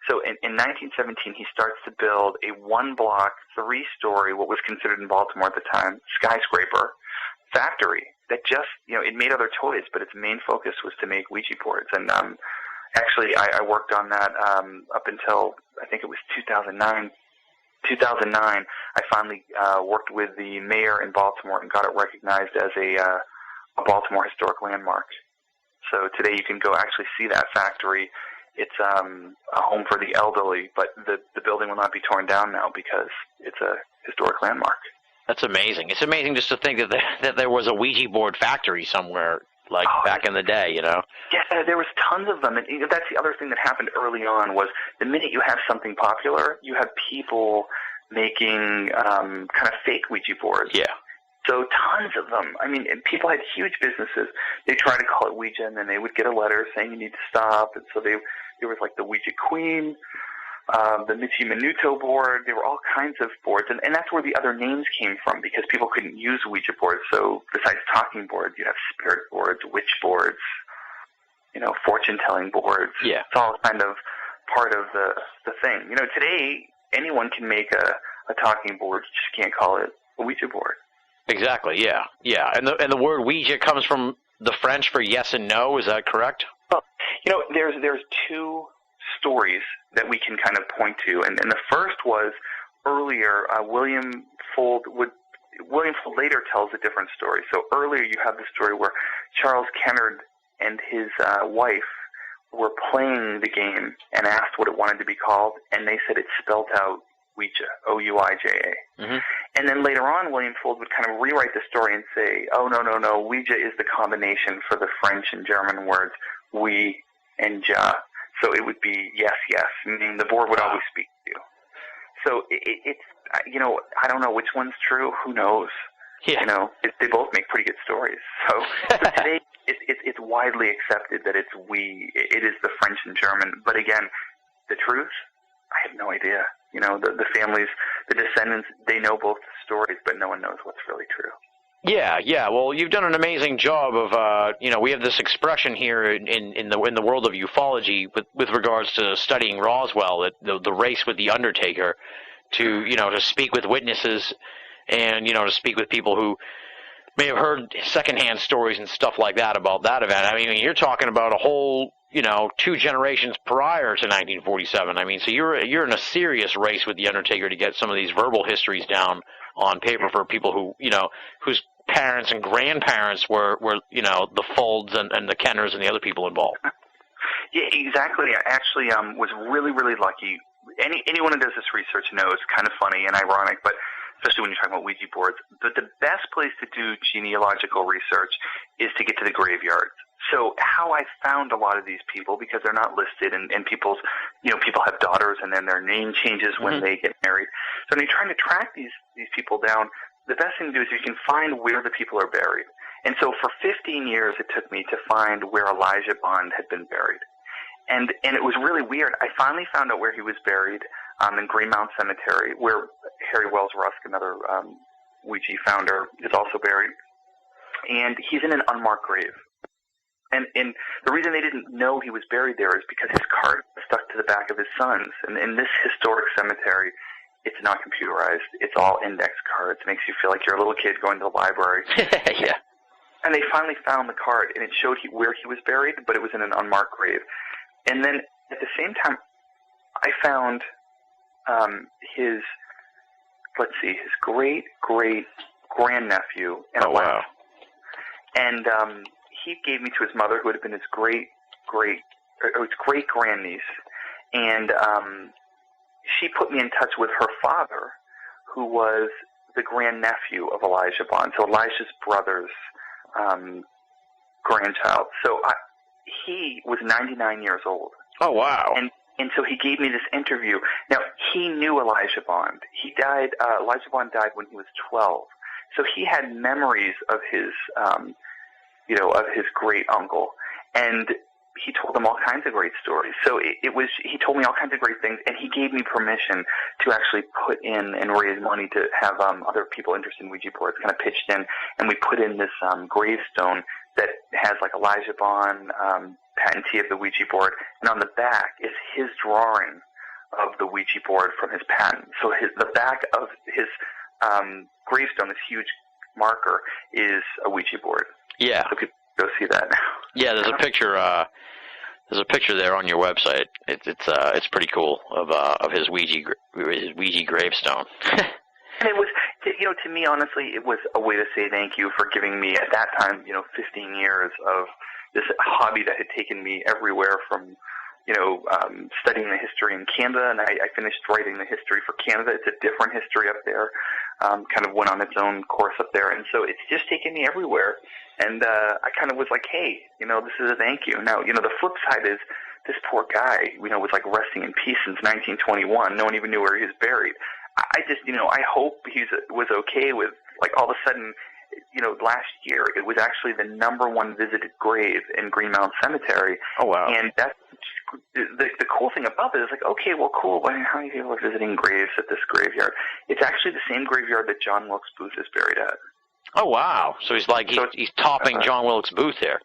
So in 1917, he starts to build a one-block, three-story, what was considered in Baltimore at the time, skyscraper factory that just, it made other toys, but its main focus was to make Ouija boards. And actually, I worked on that up until, I think it was 2009. 2009, I finally worked with the mayor in Baltimore and got it recognized as a Baltimore historic landmark. So today you can go actually see that factory. It's a home for the elderly, but the building will not be torn down now because it's a historic landmark. That's amazing. It's amazing just to think that there was a Ouija board factory somewhere, back in the day, Yeah, there was tons of them. And that's the other thing that happened early on was the minute you have something popular, you have people making kind of fake Ouija boards. Yeah. So tons of them. I mean, people had huge businesses. They tried to call it Ouija, and then they would get a letter saying you need to stop. And so there was like the Ouija Queen, the Michi Minuto board. There were all kinds of boards, and that's where the other names came from because people couldn't use Ouija boards. So besides talking boards, you have spirit boards, witch boards, fortune-telling boards. Yeah. It's all kind of part of the thing. Today anyone can make a talking board. You just can't call it a Ouija board. Exactly. Yeah. Yeah. And the word Ouija comes from the French for yes and no. Is that correct? Well, there's two stories that we can kind of point to, and the first was earlier. William Fuld later tells a different story. So earlier you have the story where Charles Kennard and his wife were playing the game and asked what it wanted to be called, and they said it spelled out Ouija, O-U-I-J-A. Mm-hmm. And then later on, William Fuld would kind of rewrite the story and say, oh, no, Ouija is the combination for the French and German words oui and ja. So it would be yes, meaning the board would always speak to you. So it's, I don't know which one's true. Who knows? Yeah. They both make pretty good stories. So today, it's widely accepted that it's we. It is the French and German. But again, the truth, I have no idea. The families, the descendants, they know both stories, but no one knows what's really true. Yeah. Well, you've done an amazing job of, we have this expression here in the world of ufology with regards to studying Roswell, the race with the Undertaker, to speak with witnesses and, to speak with people who may have heard secondhand stories and stuff like that about that event. I mean, you're talking about a whole, 2 generations prior to 1947. I mean, so you're in a serious race with the Undertaker to get some of these verbal histories down on paper for people who, whose parents and grandparents were the Fulds and the Kenners and the other people involved. Yeah, exactly. I actually was really, really lucky. Anyone who does this research knows, kind of funny and ironic, but especially when you're talking about Ouija boards, but the best place to do genealogical research is to get to the graveyards. So how I found a lot of these people, because they're not listed, and people's, people have daughters, and then their name changes when they get married. So when you're trying to track these people down, the best thing to do is you can find where the people are buried. And so for 15 years, it took me to find where Elijah Bond had been buried. And it was really weird. I finally found out where he was buried in Greenmount Cemetery, where Harry Wells Rusk, another Ouija founder, is also buried. And he's in an unmarked grave. And the reason they didn't know he was buried there is because his card stuck to the back of his son's. And in this historic cemetery, it's not computerized. It's all index cards. It makes you feel like you're a little kid going to the library. Yeah. And they finally found the card, and it showed where he was buried, but it was in an unmarked grave. And then at the same time, I found his great-great-grandnephew in a lab. And he gave me to his mother, who had been his great-great-grandniece. And she put me in touch with her father, who was the grandnephew of Elijah Bond, so Elijah's brother's grandchild. So he was 99 years old. Oh, wow. And so he gave me this interview. Now, he knew Elijah Bond. He died, Elijah Bond died when he was 12. So he had memories of his, of his great uncle. And he told them all kinds of great stories. So he told me all kinds of great things, and he gave me permission to actually put in and raise money to have other people interested in Ouija boards kind of pitched in, and we put in this gravestone that has like Elijah Bond, patentee of the Ouija board, and on the back is his drawing of the Ouija board from his patent. So the back of his gravestone, this huge marker, is a Ouija board. Yeah. So people go see that now. Yeah, there's a picture. There's a picture there on your website. It's pretty cool of his Ouija gravestone. And it was, to me, honestly, it was a way to say thank you for giving me, at that time, 15 years of this hobby that had taken me everywhere from, studying the history in Canada, and I finished writing the history for Canada. It's a different history up there, kind of went on its own course up there, and so it's just taken me everywhere. And I kind of was like, hey, this is a thank you. Now, the flip side is this poor guy, was like resting in peace since 1921. No one even knew where he was buried. I just, I hope he was okay with, like, all of a sudden, last year, it was actually the #1 visited grave in Green Mountain Cemetery. Oh, wow. And that's the cool thing about it is like, okay, well, cool, but how many people are visiting graves at this graveyard? It's actually the same graveyard that John Wilkes Booth is buried at. Oh, wow. So he's like, he's topping John Wilkes Booth here.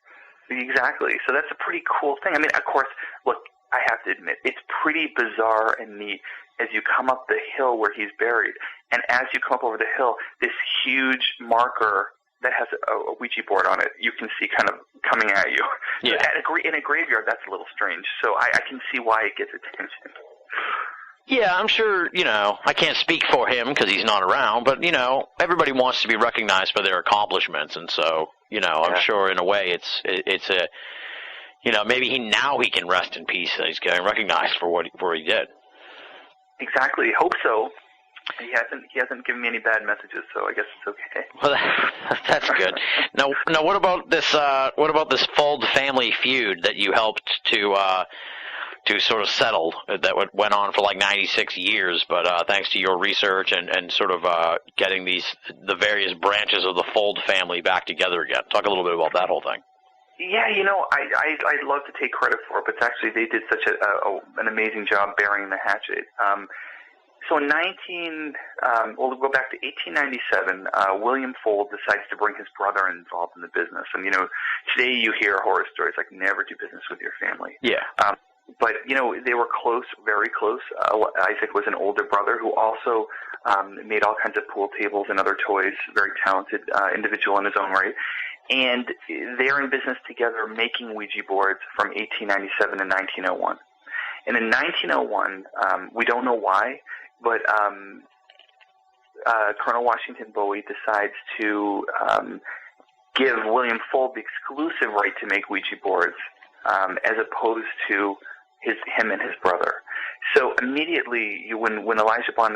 Exactly. So that's a pretty cool thing. I mean, of course, look, I have to admit, it's pretty bizarre and neat as you come up the hill where he's buried. And as you come up over the hill, this huge marker that has a Ouija board on it, you can see kind of coming at you. Yeah. So in a graveyard, that's a little strange. So I can see why it gets attention. Yeah, I'm sure, I can't speak for him because he's not around, but, everybody wants to be recognized for their accomplishments. And so, I'm sure in a way it's a, maybe he can rest in peace that he's getting recognized for what he did. Exactly. Hope so. He hasn't given me any bad messages, so I guess it's okay. Well, that's good. Now, what about this? What about this Fold family feud that you helped to sort of settle? That went on for like 96 years, but thanks to your research and sort of getting the various branches of the Fold family back together again. Talk a little bit about that whole thing. Yeah, I'd love to take credit for it, but actually they did such an amazing job burying the hatchet. So in we'll go back to 1897, William Fold decides to bring his brother involved in the business. And, today you hear horror stories like never do business with your family. Yeah. But, they were close, very close. Isaac was an older brother who also made all kinds of pool tables and other toys, very talented individual in his own right. And they're in business together making Ouija boards from 1897 to 1901. And in 1901, we don't know why, but Colonel Washington BoA decides to give William Fold the exclusive right to make Ouija boards as opposed to him and his brother. So immediately, when Isaac Fold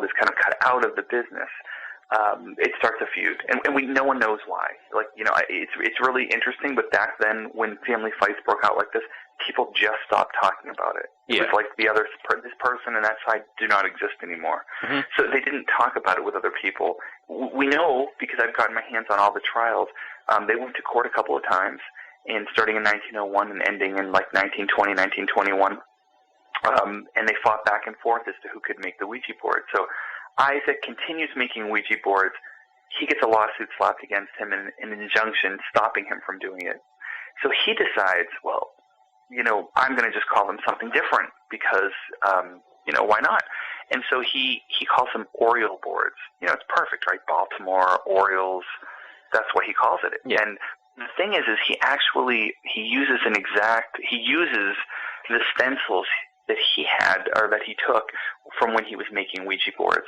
is kind of cut out of the business, it starts a feud, and no one knows why. Like, it's really interesting, but back then, when family fights broke out like this, people just stopped talking about it. Yeah. It was like this person and that side do not exist anymore. Mm-hmm. So they didn't talk about it with other people. We know, because I've gotten my hands on all the trials, they went to court a couple of times, and starting in 1901 and ending in like 1920, 1921. And they fought back and forth as to who could make the Ouija board. So Isaac continues making Ouija boards. He gets a lawsuit slapped against him and an injunction stopping him from doing it. So he decides, well, I'm going to just call them something different because, why not? And so he calls them Oriole boards. It's perfect, right? Baltimore, Orioles, that's what he calls it. Yeah. And The thing is he uses the stencils that he had, or that he took from when he was making Ouija boards.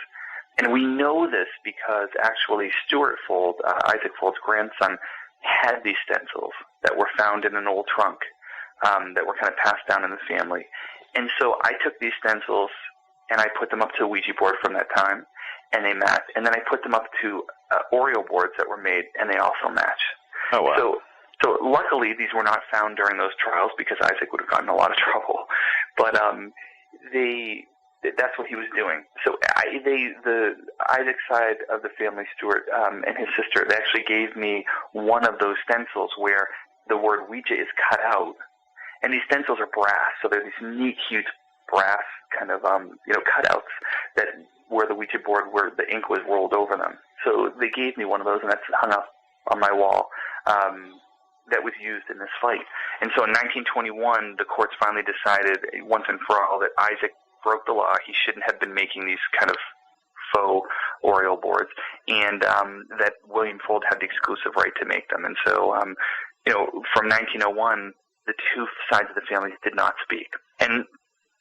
And we know this because actually Stuart Fold, Isaac Fold's grandson, had these stencils that were found in an old trunk that were kind of passed down in the family. And so I took these stencils and I put them up to a Ouija board from that time, and they match. And then I put them up to Oreo boards that were made, and they also match. Oh, wow. So luckily these were not found during those trials because Isaac would have gotten in a lot of trouble. But that's what he was doing. So the Isaac side of the family, Stuart and his sister, they actually gave me one of those stencils where the word Ouija is cut out. And these stencils are brass, so they're these neat, huge brass kind of cutouts that where the Ouija board, where the ink was rolled over them. So they gave me one of those, and that's hung up on my wall. That was used in this fight. And so in 1921, the courts finally decided once and for all that Isaac broke the law. He shouldn't have been making these kind of faux Oreo boards, and that William Fold had the exclusive right to make them. And so, from 1901, the two sides of the family did not speak. And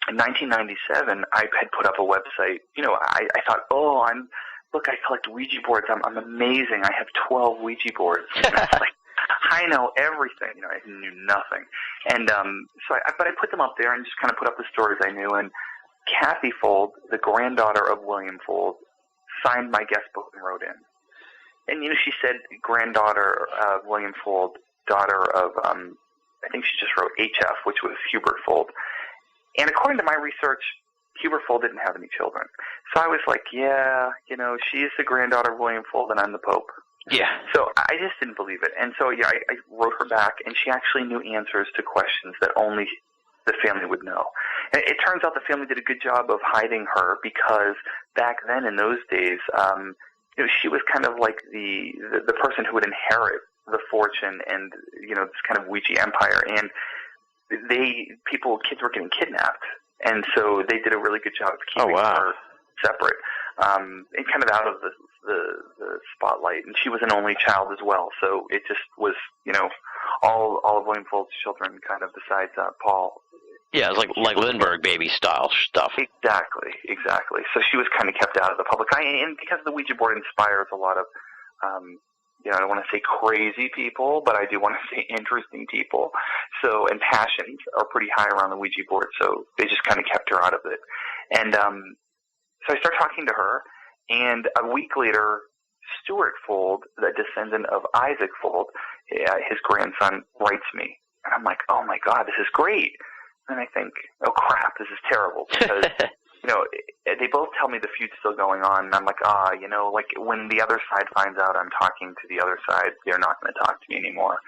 in 1997, I had put up a website. I thought, I collect Ouija boards. I'm amazing. I have 12 Ouija boards. And I was like, I know everything. I knew nothing. And but I put them up there and just kind of put up the stories I knew. And Kathy Fold, the granddaughter of William Fold, signed my guest book and wrote in. And, she said granddaughter of William Fold, daughter of, I think she just wrote HF, which was Hubert Fold. And according to my research, Hubert Fold didn't have any children. So I was like, she's the granddaughter of William Fold and I'm the Pope. Yeah. So I just didn't believe it. And so, I wrote her back, and she actually knew answers to questions that only the family would know. And it turns out the family did a good job of hiding her because back then in those days, she was kind of like the person who would inherit the fortune and, this kind of Ouija empire. And kids were getting kidnapped. And so they did a really good job of keeping her separate, and kind of out of the spotlight. And she was an only child as well. So it just was, all of William Fold's children kind of besides Paul. Yeah, it was like Lindbergh baby style stuff. Exactly. So she was kind of kept out of the public eye. And because the Ouija board inspires a lot of, I don't want to say crazy people, but I do want to say interesting people. So, and passions are pretty high around the Ouija board, so they just kind of kept her out of it. And so I start talking to her, and a week later, Stuart Fold, the descendant of Isaac Fold, his grandson, writes me. And I'm like, oh my God, this is great. And I think, oh crap, this is terrible, because they both tell me the feud's still going on, and I'm like, like when the other side finds out I'm talking to the other side, they're not going to talk to me anymore.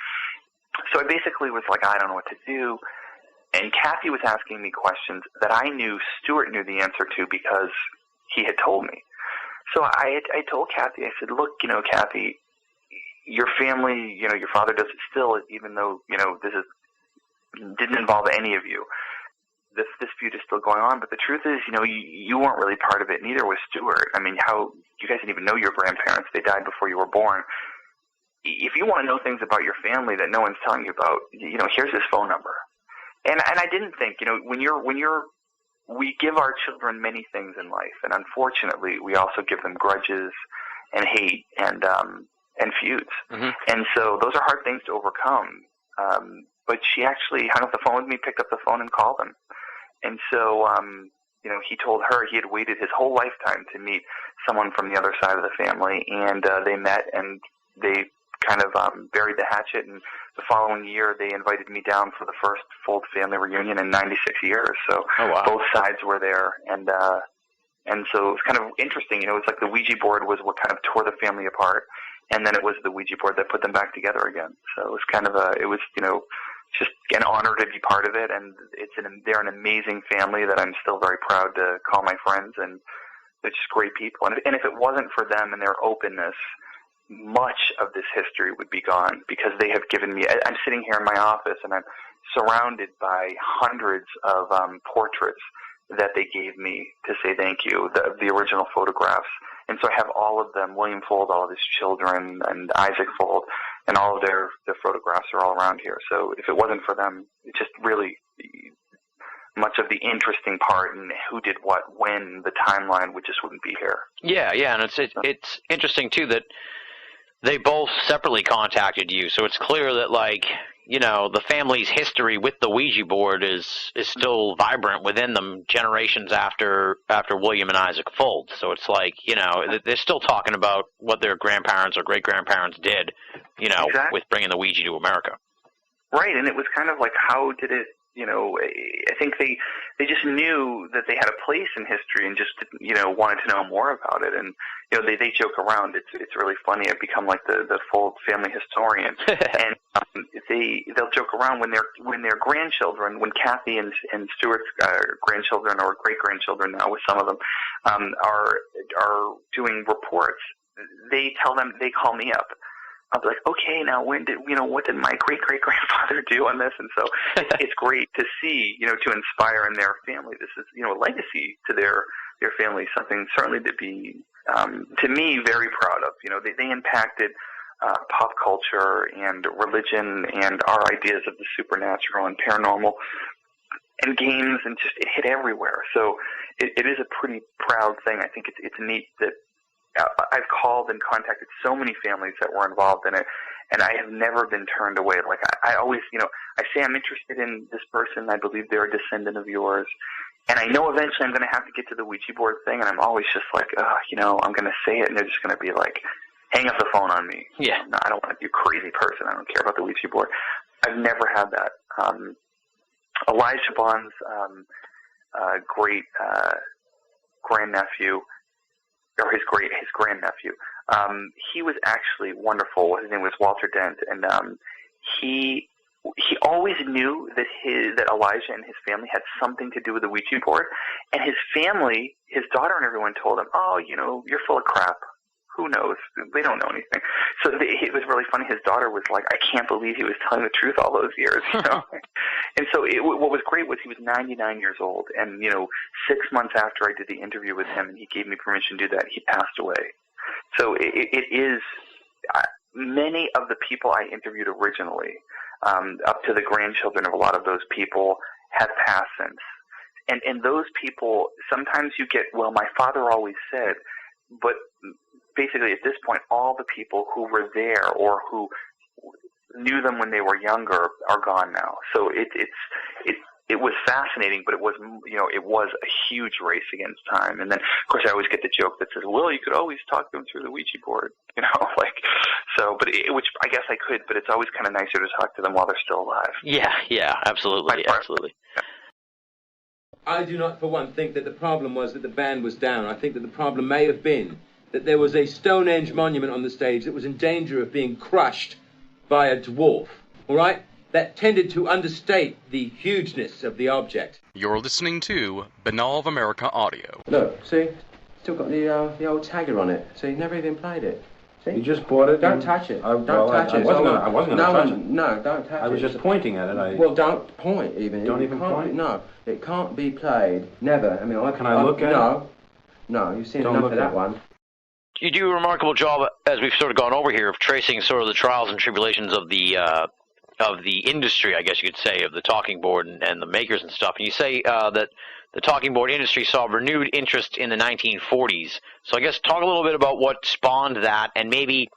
So I basically was like, I don't know what to do. And Kathy was asking me questions that I knew Stuart knew the answer to because he had told me. So I told Kathy, I said, look, Kathy, your family, your father does it still, even though, this didn't involve any of you. This feud is still going on, but the truth is, you weren't really part of it. Neither was Stuart. I mean, you guys didn't even know your grandparents. They died before you were born. If you want to know things about your family that no one's telling you about, here's his phone number. And I didn't think, we give our children many things in life, and unfortunately, we also give them grudges and hate and feuds. Mm-hmm. And so those are hard things to overcome. But she actually hung up the phone with me, picked up the phone, and called him. And so, he told her he had waited his whole lifetime to meet someone from the other side of the family, and they met, and they kind of buried the hatchet, and the following year they invited me down for the first Fold family reunion in 96 years. So both sides were there, and so it was kind of interesting. It's like the Ouija board was what kind of tore the family apart, and then it was the Ouija board that put them back together again. So it was kind of just an honor to be part of it, and they're an amazing family that I'm still very proud to call my friends, and they're just great people. And if it wasn't for them and their openness, much of this history would be gone, because they have given me, I'm sitting here in my office and I'm surrounded by hundreds of portraits that they gave me to say thank you, the original photographs. And so I have all of them, William Fold, all of his children, and Isaac Fold, and all of their photographs are all around here. So if it wasn't for them, it just really, much of the interesting part and who did what when, the timeline, just wouldn't be here. Yeah, and it's interesting too that they both separately contacted you, so it's clear that, like, you know, the family's history with the Ouija board is still vibrant within them generations after William and Isaac Fold. So it's like, you know, they're still talking about what their grandparents or great-grandparents did, you know, exactly, with bringing the Ouija to America. Right, and it was kind of like, how did it, you know, I think they just knew that they had a place in history and just, you know, wanted to know more about it. And, you know, they joke around. It's really funny. I've become like the Fold family historian. And they'll joke around when their grandchildren, when Kathy and Stuart's grandchildren or great-grandchildren now with some of them are doing reports, they tell them, they call me up. I'll be like, okay, now what did my great-great-grandfather do on this? And so it's great to see, you know, to inspire in their family. This is, you know, a legacy to their family, something certainly to be, to me, very proud of. You know, they impacted pop culture and religion and our ideas of the supernatural and paranormal and games, and just it hit everywhere. So it is a pretty proud thing. I think it's neat that I've called and contacted so many families that were involved in it, and I have never been turned away. Like, I always, you know, I say I'm interested in this person. I believe they're a descendant of yours. And I know eventually I'm going to have to get to the Ouija board thing, and I'm always just like, you know, I'm going to say it, and they're just going to be like, hang up the phone on me. Yeah. No, I don't want to be a crazy person. I don't care about the Ouija board. I've never had that. Elijah Bond's great grandnephew, or his grandnephew, he was actually wonderful. His name was Walter Dent, and he always knew that Elijah and his family had something to do with the Ouija board, and his family, his daughter and everyone told him, oh, you know, you're full of crap. Who knows? They don't know anything. So it was really funny. His daughter was like, I can't believe he was telling the truth all those years. You know? And so what was great was he was 99 years old. And, you know, 6 months after I did the interview with him and he gave me permission to do that, he passed away. So it is many of the people I interviewed originally, up to the grandchildren of a lot of those people, have passed since. And those people, sometimes you get, well, my father always said, but basically at this point, all the people who were there or who knew them when they were younger are gone now. So it was fascinating, but it was, you know, it was a huge race against time. And then, of course, I always get the joke that says, well, you could always talk to them through the Ouija board, you know, like, so, but which I guess I could, but it's always kind of nicer to talk to them while they're still alive. Yeah, absolutely, absolutely. I do not, for one, think that the problem was that the band was down. I think that the problem may have been that there was a Stonehenge monument on the stage that was in danger of being crushed by a dwarf, all right? That tended to understate the hugeness of the object. You're listening to Banal of America Audio. Look, see? Still got the old tagger on it. See, never even played it. See? You just bought it? Don't touch it. Don't touch it. I wasn't going to touch it. No, don't touch it. I was just pointing at it. Well, don't point even. Don't even point? No, it can't be played. Never. I mean, Can I look at it? No, you've seen enough of that one. You do a remarkable job, as we've sort of gone over here, of tracing sort of the trials and tribulations of the industry, I guess you could say, of the talking board and the makers and stuff. And you say that the talking board industry saw renewed interest in the 1940s. So I guess talk a little bit about what spawned that, and maybe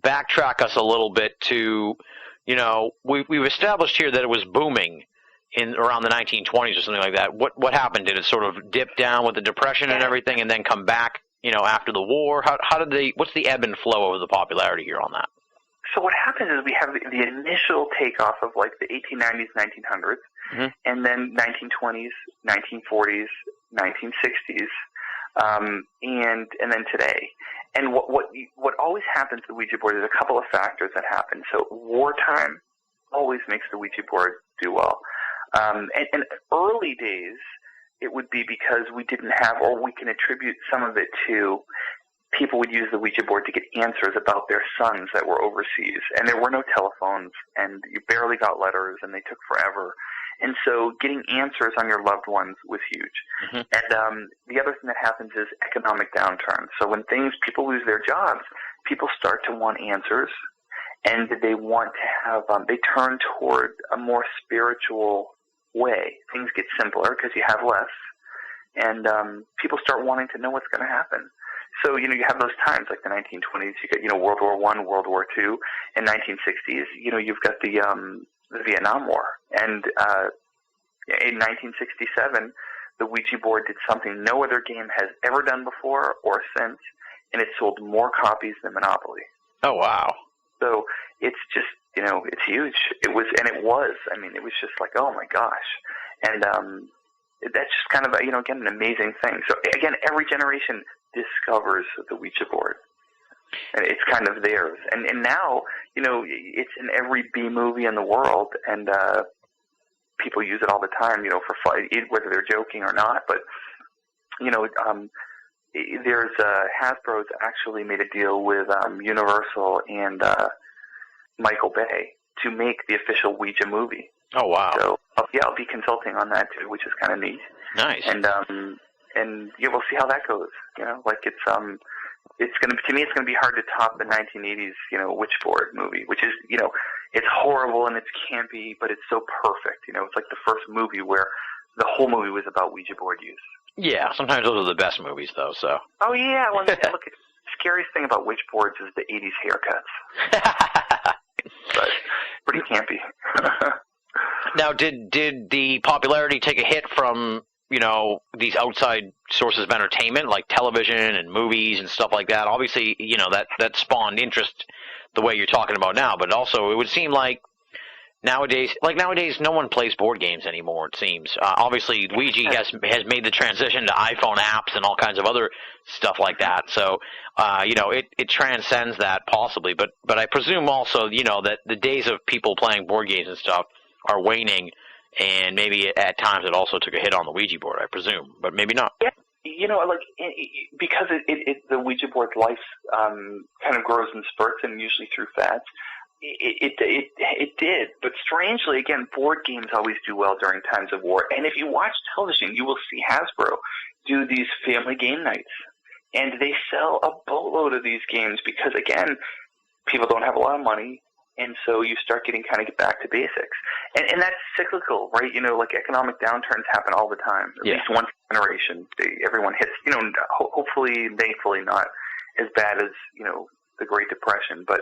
backtrack us a little bit to, you know, we've established here that it was booming in around the 1920s or something like that. What happened? Did it sort of dip down with the Depression and everything, and then come back, you know, after the war? What's the ebb and flow of the popularity here on that? So what happens is we have the initial takeoff of like the 1890s, 1900s, mm-hmm. and then 1920s, 1940s, 1960s, and then today. And what always happens to the Ouija board is a couple of factors that happen. So wartime always makes the Ouija board do well. And early days, it would be because we didn't have, or we can attribute some of it to people would use the Ouija board to get answers about their sons that were overseas. And there were no telephones, and you barely got letters, and they took forever. And so getting answers on your loved ones was huge. Mm-hmm. And the other thing that happens is economic downturn. So when people lose their jobs, people start to want answers, and they want to have, they turn toward a more spiritual way. Things get simpler because you have less, and people start wanting to know what's going to happen. So, you have those times like the 1920s, you got, World War I, World War II, and 1960s, you've got the Vietnam War. And in 1967, the Ouija board did something no other game has ever done before or since, and it sold more copies than Monopoly. Oh, wow. So it's just, it's huge. It was just like, oh my gosh. And that's just kind of, again, an amazing thing. So again, every generation discovers the Ouija board. And it's kind of theirs. And now, it's in every B movie in the world, and people use it all the time, for fun, whether they're joking or not. But, there's Hasbro's actually made a deal with Universal and Michael Bay to make the official Ouija movie. Oh, wow. So, I'll be consulting on that, too, which is kind of neat. Nice. And we'll see how that goes. It's going to be hard to top the 1980s, Witchboard movie, which is, it's horrible and it's campy, but it's so perfect. It's like the first movie where the whole movie was about Ouija board use. Yeah, sometimes those are the best movies, though. So. Oh yeah, well, look, the scariest thing about Witchboards is the 80s haircuts. But pretty campy. Now, did the popularity take a hit from these outside sources of entertainment like television and movies and stuff like that? Obviously, that spawned interest the way you're talking about now, but also it would seem like nowadays no one plays board games anymore, it seems. Obviously, Ouija has made the transition to iPhone apps and all kinds of other stuff like that. So, it transcends that possibly, but I presume also, that the days of people playing board games and stuff are waning. And maybe at times it also took a hit on the Ouija board, I presume, but maybe not. Yeah, because the Ouija board's life kind of grows in spurts and usually through fads. It did, but strangely, again, board games always do well during times of war. And if you watch television, you will see Hasbro do these family game nights, and they sell a boatload of these games because, again, people don't have a lot of money. And so you start getting kind of back to basics. And that's cyclical, right? Like economic downturns happen all the time. At least once a generation, everyone hits, hopefully, thankfully not as bad as, the Great Depression. But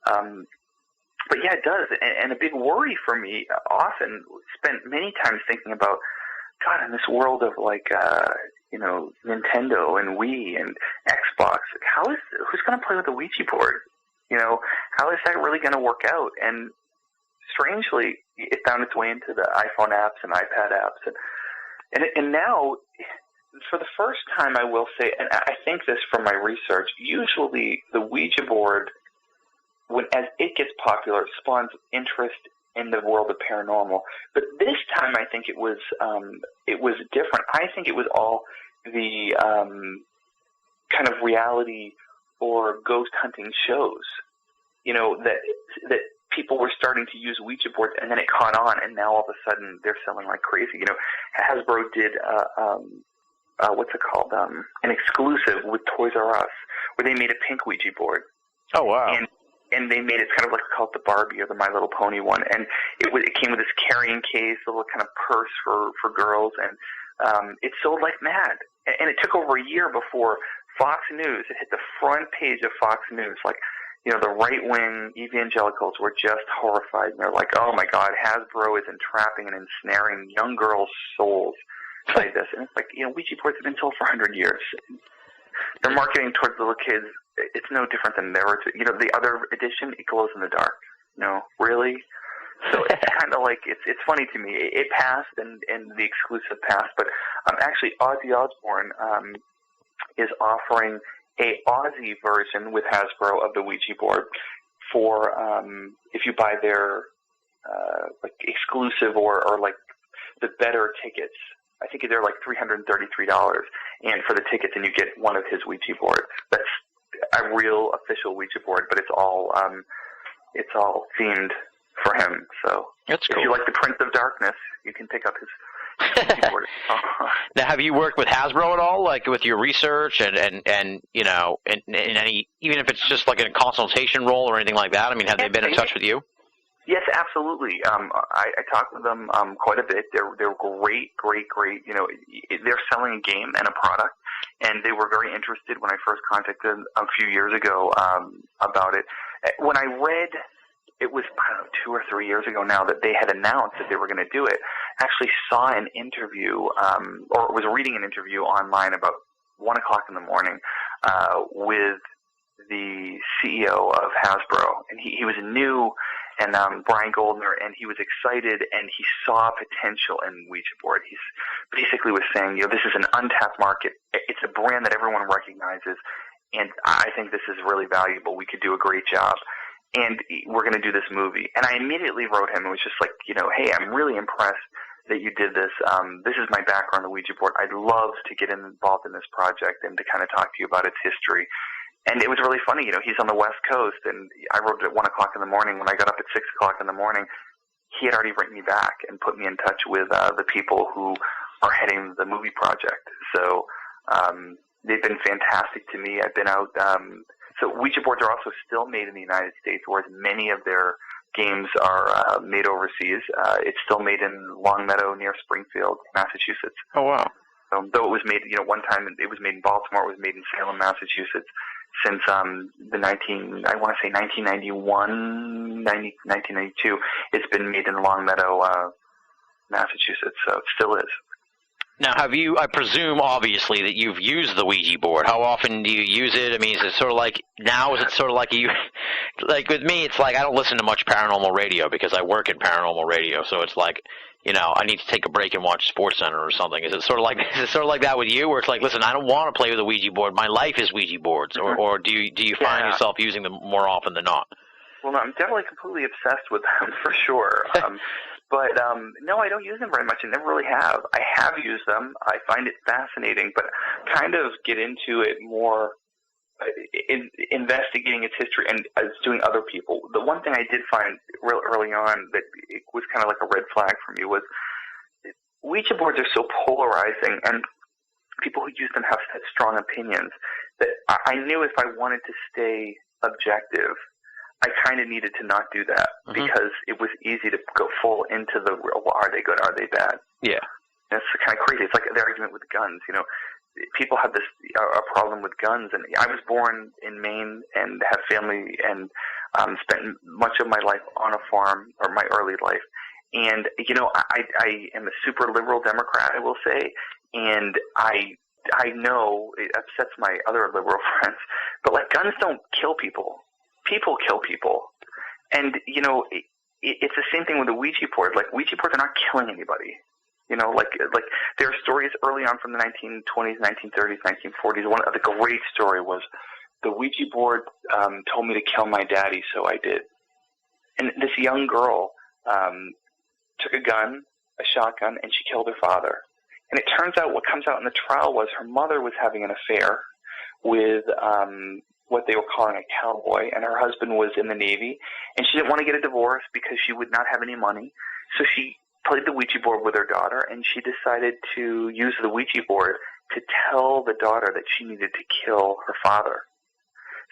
yeah, it does. And a big worry for me, often spent many times thinking about, God, in this world of like, Nintendo and Wii and Xbox, who's going to play with the Ouija board? How is that really going to work out? And strangely, it found its way into the iPhone apps and iPad apps. And now, for the first time, I will say, and I think this from my research, usually the Ouija board, as it gets popular, spawns interest in the world of paranormal. But this time, I think it was different. I think it was all the kind of reality or ghost hunting shows, that people were starting to use Ouija boards, and then it caught on, and now all of a sudden they're selling like crazy. Hasbro did what's it called? An exclusive with Toys R Us, where they made a pink Ouija board. Oh wow! And they made it kind of like called the Barbie or the My Little Pony one, and it came with this carrying case, a little kind of purse for girls, and it sold like mad. And it took over a year before Fox News, it hit the front page of Fox News. Like, the right-wing evangelicals were just horrified. And they're like, oh, my God, Hasbro is entrapping and ensnaring young girls' souls by this. And it's like, Ouija boards have been sold for 100 years. They're marketing towards little kids. It's no different than the other edition, it glows in the dark. Really? So it's kind of like, it's funny to me. It passed, and the exclusive passed. But actually, Ozzy Osbourne is offering a Aussie version with Hasbro of the Ouija board for if you buy their like exclusive or like the better tickets. I think they're like $333, and for the tickets, and you get one of his Ouija boards. That's a real official Ouija board, but it's all themed for him. So That's cool. If you like the Prince of Darkness, you can pick up his Ouija board. Now, have you worked with Hasbro at all, like with your research and you know, in any, even if it's just like a consultation role or anything like that? I mean, have they been in touch with you? Yes, absolutely. I talked with them quite a bit. They're great. You know, they're selling a game and a product, and they were very interested when I first contacted them a few years ago about it. When I read, it was, I don't know, 2 or 3 years ago now, that they had announced that they were going to do it. I actually saw an interview, or was reading an interview online about 1 o'clock in the morning with the CEO of Hasbro, and he was new. And Brian Goldner, and he was excited, and he saw potential in Ouija board. He's basically was saying, you know, this is an untapped market. It's a brand that everyone recognizes, and I think this is really valuable. We could do a great job, and we're going to do this movie. And I immediately wrote him and was just like, you know, hey, I'm really impressed that you did this. This is my background on the Ouija board. I'd love to get involved in this project and to kind of talk to you about its history. And it was really funny, you know, he's on the West Coast, and I wrote it at 1 o'clock in the morning. When I got up at 6 o'clock in the morning, he had already written me back and put me in touch with the people who are heading the movie project. So they've been fantastic to me. I've been out. So Ouija boards are also still made in the United States, whereas many of their games are made overseas. It's still made in Longmeadow near Springfield, Massachusetts. Oh, wow. Though it was made, you know, one time it was made in Baltimore, it was made in Salem, Massachusetts. Since the 1992, it's been made in Longmeadow, Massachusetts, so it still is. Now, have you, I presume, obviously, that you've used the Ouija board. How often do you use it? I mean, is it sort of like, now is it sort of like you, like with me, it's like I don't listen to much paranormal radio because I work in paranormal radio, so it's like, you know, I need to take a break and watch SportsCenter or something. Is it sort of like that with you, where it's like, listen, I don't want to play with a Ouija board. My life is Ouija boards, or do you find yourself using them more often than not? Well, no, I'm definitely completely obsessed with them for sure. But no, I don't use them very much. I never really have. I have used them. I find it fascinating, but kind of get into it more. Investigating its history and doing other people. The one thing I did find real early on that it was kind of like a red flag for me was Ouija boards are so polarizing, and people who use them have such strong opinions that I knew if I wanted to stay objective, I kind of needed to not do that because it was easy to go full into the real. Well, are they good? Are they bad? Yeah. That's kind of crazy. It's like the argument with guns, you know. People have this a problem with guns, and I was born in Maine and have family and spent much of my life on a farm, or my early life. And you know, I am a super liberal Democrat, I will say, and I know it upsets my other liberal friends, but like guns don't kill people. People kill people, and you know, it's the same thing with the Ouija board. Like Ouija boards are not killing anybody. You know, like there are stories early on from the 1920s, 1930s, 1940s. One of the great story was the Ouija board told me to kill my daddy, so I did. And this young girl took a gun, a shotgun, and she killed her father. And it turns out what comes out in the trial was her mother was having an affair with what they were calling a cowboy, and her husband was in the Navy, and she didn't want to get a divorce because she would not have any money. So she played the Ouija board with her daughter, and she decided to use the Ouija board to tell the daughter that she needed to kill her father.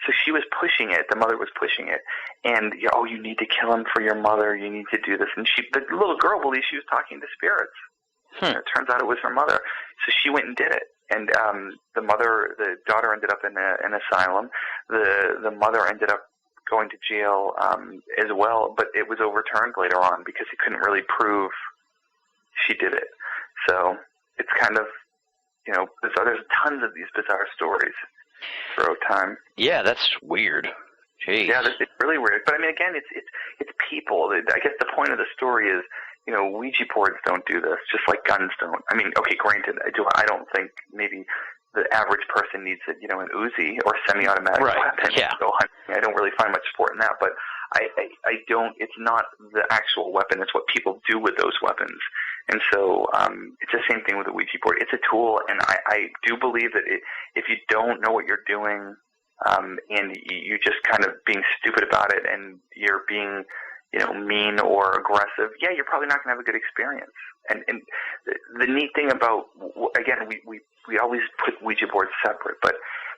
So she was pushing it. The mother was pushing it. And, oh, you need to kill him for your mother. You need to do this. And the little girl believed she was talking to spirits. It turns out it was her mother. So she went and did it. And the daughter ended up in an asylum. The mother ended up going to jail as well, but it was overturned later on because he couldn't really prove she did it. So it's kind of, you know, bizarre. There's tons of these bizarre stories throughout time. Yeah, that's weird. Jeez. Yeah, it's really weird. But I mean, again, it's people. I guess the point of the story is, you know, Ouija boards don't do this, just like guns don't. I mean, okay, granted, I don't think maybe the average person needs an Uzi or semi-automatic weapon. Yeah. So I don't really find much support in that, but I don't. It's not the actual weapon; it's what people do with those weapons. And so it's the same thing with the Ouija board. It's a tool, and I do believe that if you don't know what you're doing, and you're just kind of being stupid about it, and you're being, mean or aggressive, yeah, you're probably not going to have a good experience. And the neat thing about, again, we always put Ouija boards separate, but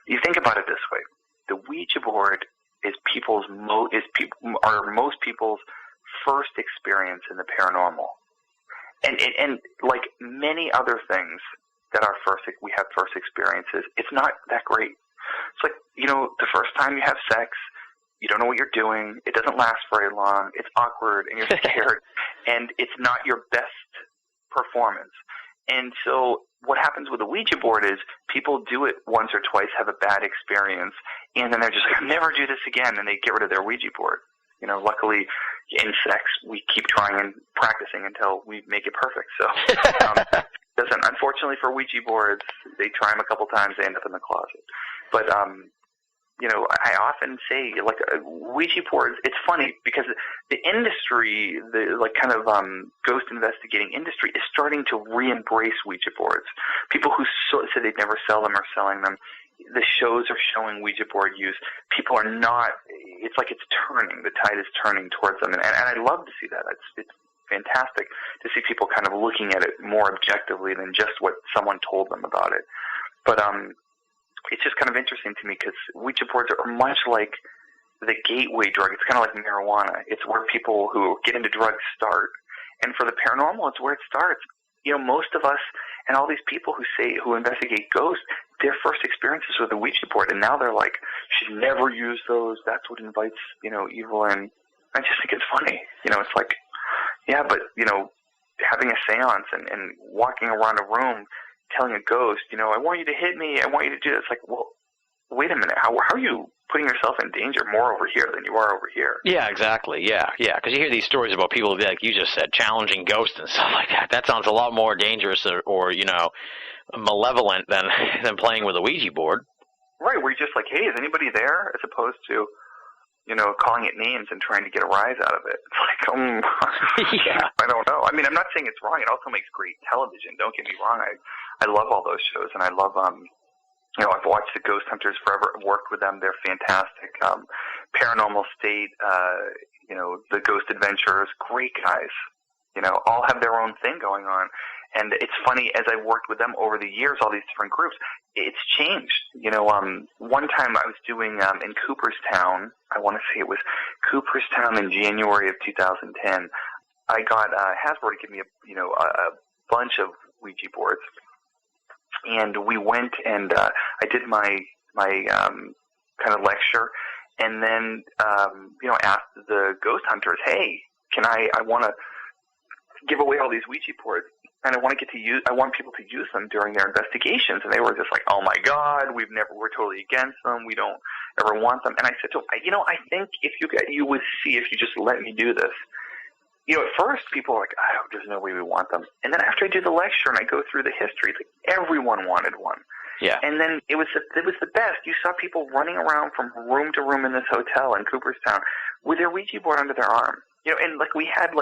you think about it this way: the Ouija board is most people's first experience in the paranormal, and like many other things that we have first experiences, it's not that great. It's like, the first time you have sex, you don't know what you're doing, it doesn't last very long, it's awkward, and you're scared, and it's not your best performance. And so what happens with a Ouija board is people do it once or twice, have a bad experience, and then they're just like, never do this again, and they get rid of their Ouija board. Luckily in sex, we keep trying and practicing until we make it perfect. So, unfortunately for Ouija boards, they try them a couple times, they end up in the closet. But, I often say, like, Ouija boards, it's funny because the industry, ghost investigating industry is starting to re-embrace Ouija boards. People who said they'd never sell them are selling them. The shows are showing Ouija board use. People are not, it's like it's turning, the tide is turning towards them. And I love to see that. It's fantastic to see people kind of looking at it more objectively than just what someone told them about it. But, it's just kind of interesting to me because Ouija boards are much like the gateway drug. It's kind of like marijuana. It's where people who get into drugs start. And for the paranormal, it's where it starts. Most of us and all these people who investigate ghosts, their first experiences with the Ouija board, and now they're like, should never use those. That's what invites, evil in. I just think it's funny. It's like, yeah, but, having a seance and walking around a room telling a ghost, I want you to hit me, I want you to do this. Like, well, wait a minute, how are you putting yourself in danger more over here than you are over here? Yeah, exactly, yeah, because you hear these stories about people, like you just said, challenging ghosts and stuff like that. That sounds a lot more dangerous or malevolent than playing with a Ouija board. Right, where you're just like, hey, is anybody there? As opposed to, calling it names and trying to get a rise out of it. It's like, yeah. I don't know. I mean, I'm not saying it's wrong. It also makes great television. Don't get me wrong. I love all those shows, and I love, I've watched The Ghost Hunters forever, worked with them. They're fantastic. Paranormal State, The Ghost Adventurers, great guys. All have their own thing going on. And it's funny, as I worked with them over the years, all these different groups, it's changed. One time I was doing in Cooperstown, I want to say it was Cooperstown in January of 2010, I got Hasbro to give me a bunch of Ouija boards. And we went and I did my kind of lecture, and then, asked the ghost hunters, hey, I want to give away all these Ouija boards, and I want people to use them during their investigations. And they were just like, oh my God, we're totally against them. We don't ever want them. And I said to them, I think if you would see if you just let me do this. At first people were like, oh, there's no way we want them. And then after I do the lecture and I go through the history, it's like everyone wanted one. Yeah. And then it was the best. You saw people running around from room to room in this hotel in Cooperstown with their Ouija board under their arm. And like we had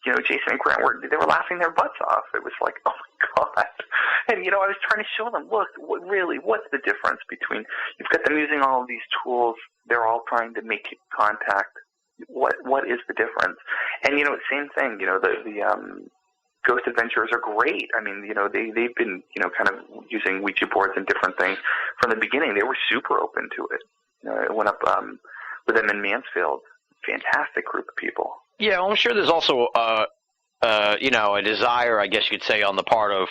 Jason and Grant they were laughing their butts off. It was like, oh my God. And I was trying to show them, look, what's the difference between, you've got them using all of these tools, they're all trying to make contact. What is the difference? And same thing. The Ghost Adventurers are great. I mean, they've been kind of using Ouija boards and different things from the beginning. They were super open to it. I went up with them in Mansfield. Fantastic group of people. Yeah, well, I'm sure there's also a desire, I guess you could say, on the part of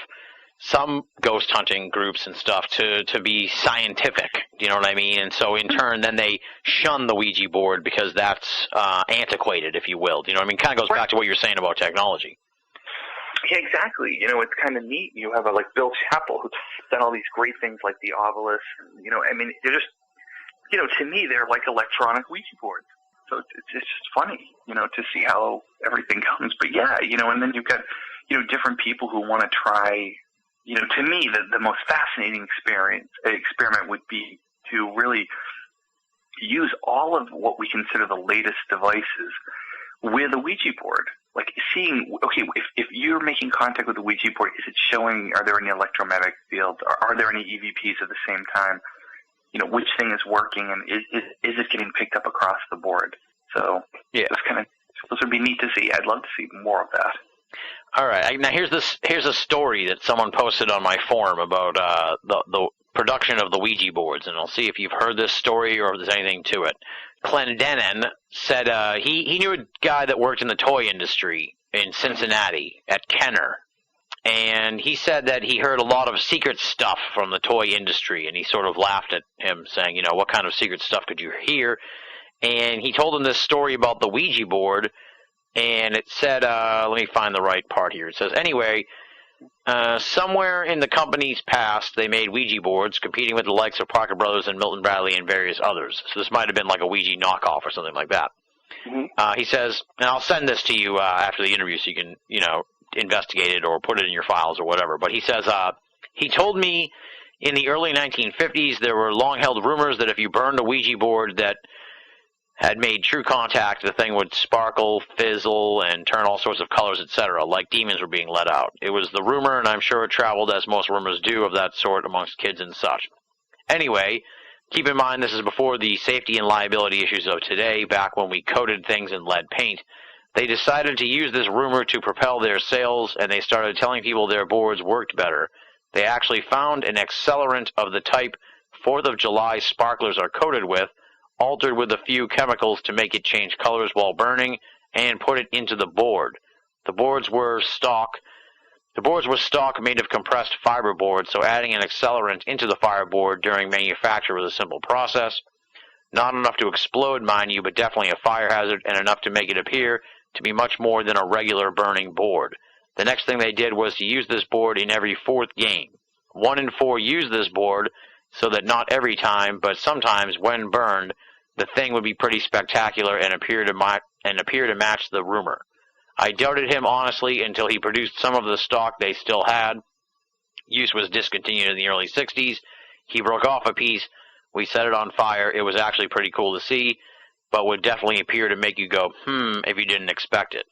some ghost hunting groups and stuff to be scientific, you know what I mean? And so in turn, then they shun the Ouija board because that's antiquated, if you will. You know what I mean? Kind of goes back to what you're saying about technology. Yeah, exactly. It's kind of neat. You have like Bill Chappell, who's done all these great things like the Obelisk. I mean, they're just, to me, they're like electronic Ouija boards. So it's just funny, to see how everything comes. But yeah, and then you've got, different people who want to try. To me, the most fascinating experiment would be to really use all of what we consider the latest devices with a Ouija board. Like seeing, okay, if you're making contact with the Ouija board, is it showing, are there any electromagnetic fields? Are there any EVPs at the same time? which thing is working and is it getting picked up across the board. So those would be neat to see. I'd love to see more of that. All right. Now here's a story that someone posted on my forum about the production of the Ouija boards, and I'll see if you've heard this story or if there's anything to it. Clendenin said he knew a guy that worked in the toy industry in Cincinnati at Kenner, and he said that he heard a lot of secret stuff from the toy industry, and he sort of laughed at him, saying, what kind of secret stuff could you hear? And he told him this story about the Ouija board, and it said, let me find the right part here. It says, anyway, somewhere in the company's past, they made Ouija boards, competing with the likes of Parker Brothers and Milton Bradley and various others. So this might have been like a Ouija knockoff or something like that. Mm-hmm. He says, and I'll send this to you after the interview so you can, investigate it or put it in your files or whatever. But he says, he told me in the early 1950s there were long-held rumors that if you burned a Ouija board that had made true contact, the thing would sparkle, fizzle, and turn all sorts of colors, etc., like demons were being let out. It was the rumor, and I'm sure it traveled, as most rumors do, of that sort amongst kids and such. Anyway, keep in mind this is before the safety and liability issues of today, back when we coated things in lead paint. They decided to use this rumor to propel their sales, and they started telling people their boards worked better. They actually found an accelerant of the type 4th of July sparklers are coated with, altered with a few chemicals to make it change colors while burning, and put it into the board. The boards were stock made of compressed fiber board, so adding an accelerant into the fireboard during manufacture was a simple process. Not enough to explode, mind you, but definitely a fire hazard, and enough to make it appear to be much more than a regular burning board. The next thing they did was to use this board in every 4th game. 1 in 4 used this board, so that not every time, but sometimes when burned, the thing would be pretty spectacular and appear to match the rumor. I doubted him honestly until he produced some of the stock they still had. Use was discontinued in the early 60s. He broke off a piece. We set it on fire. It was actually pretty cool to see, but would definitely appear to make you go, if you didn't expect it.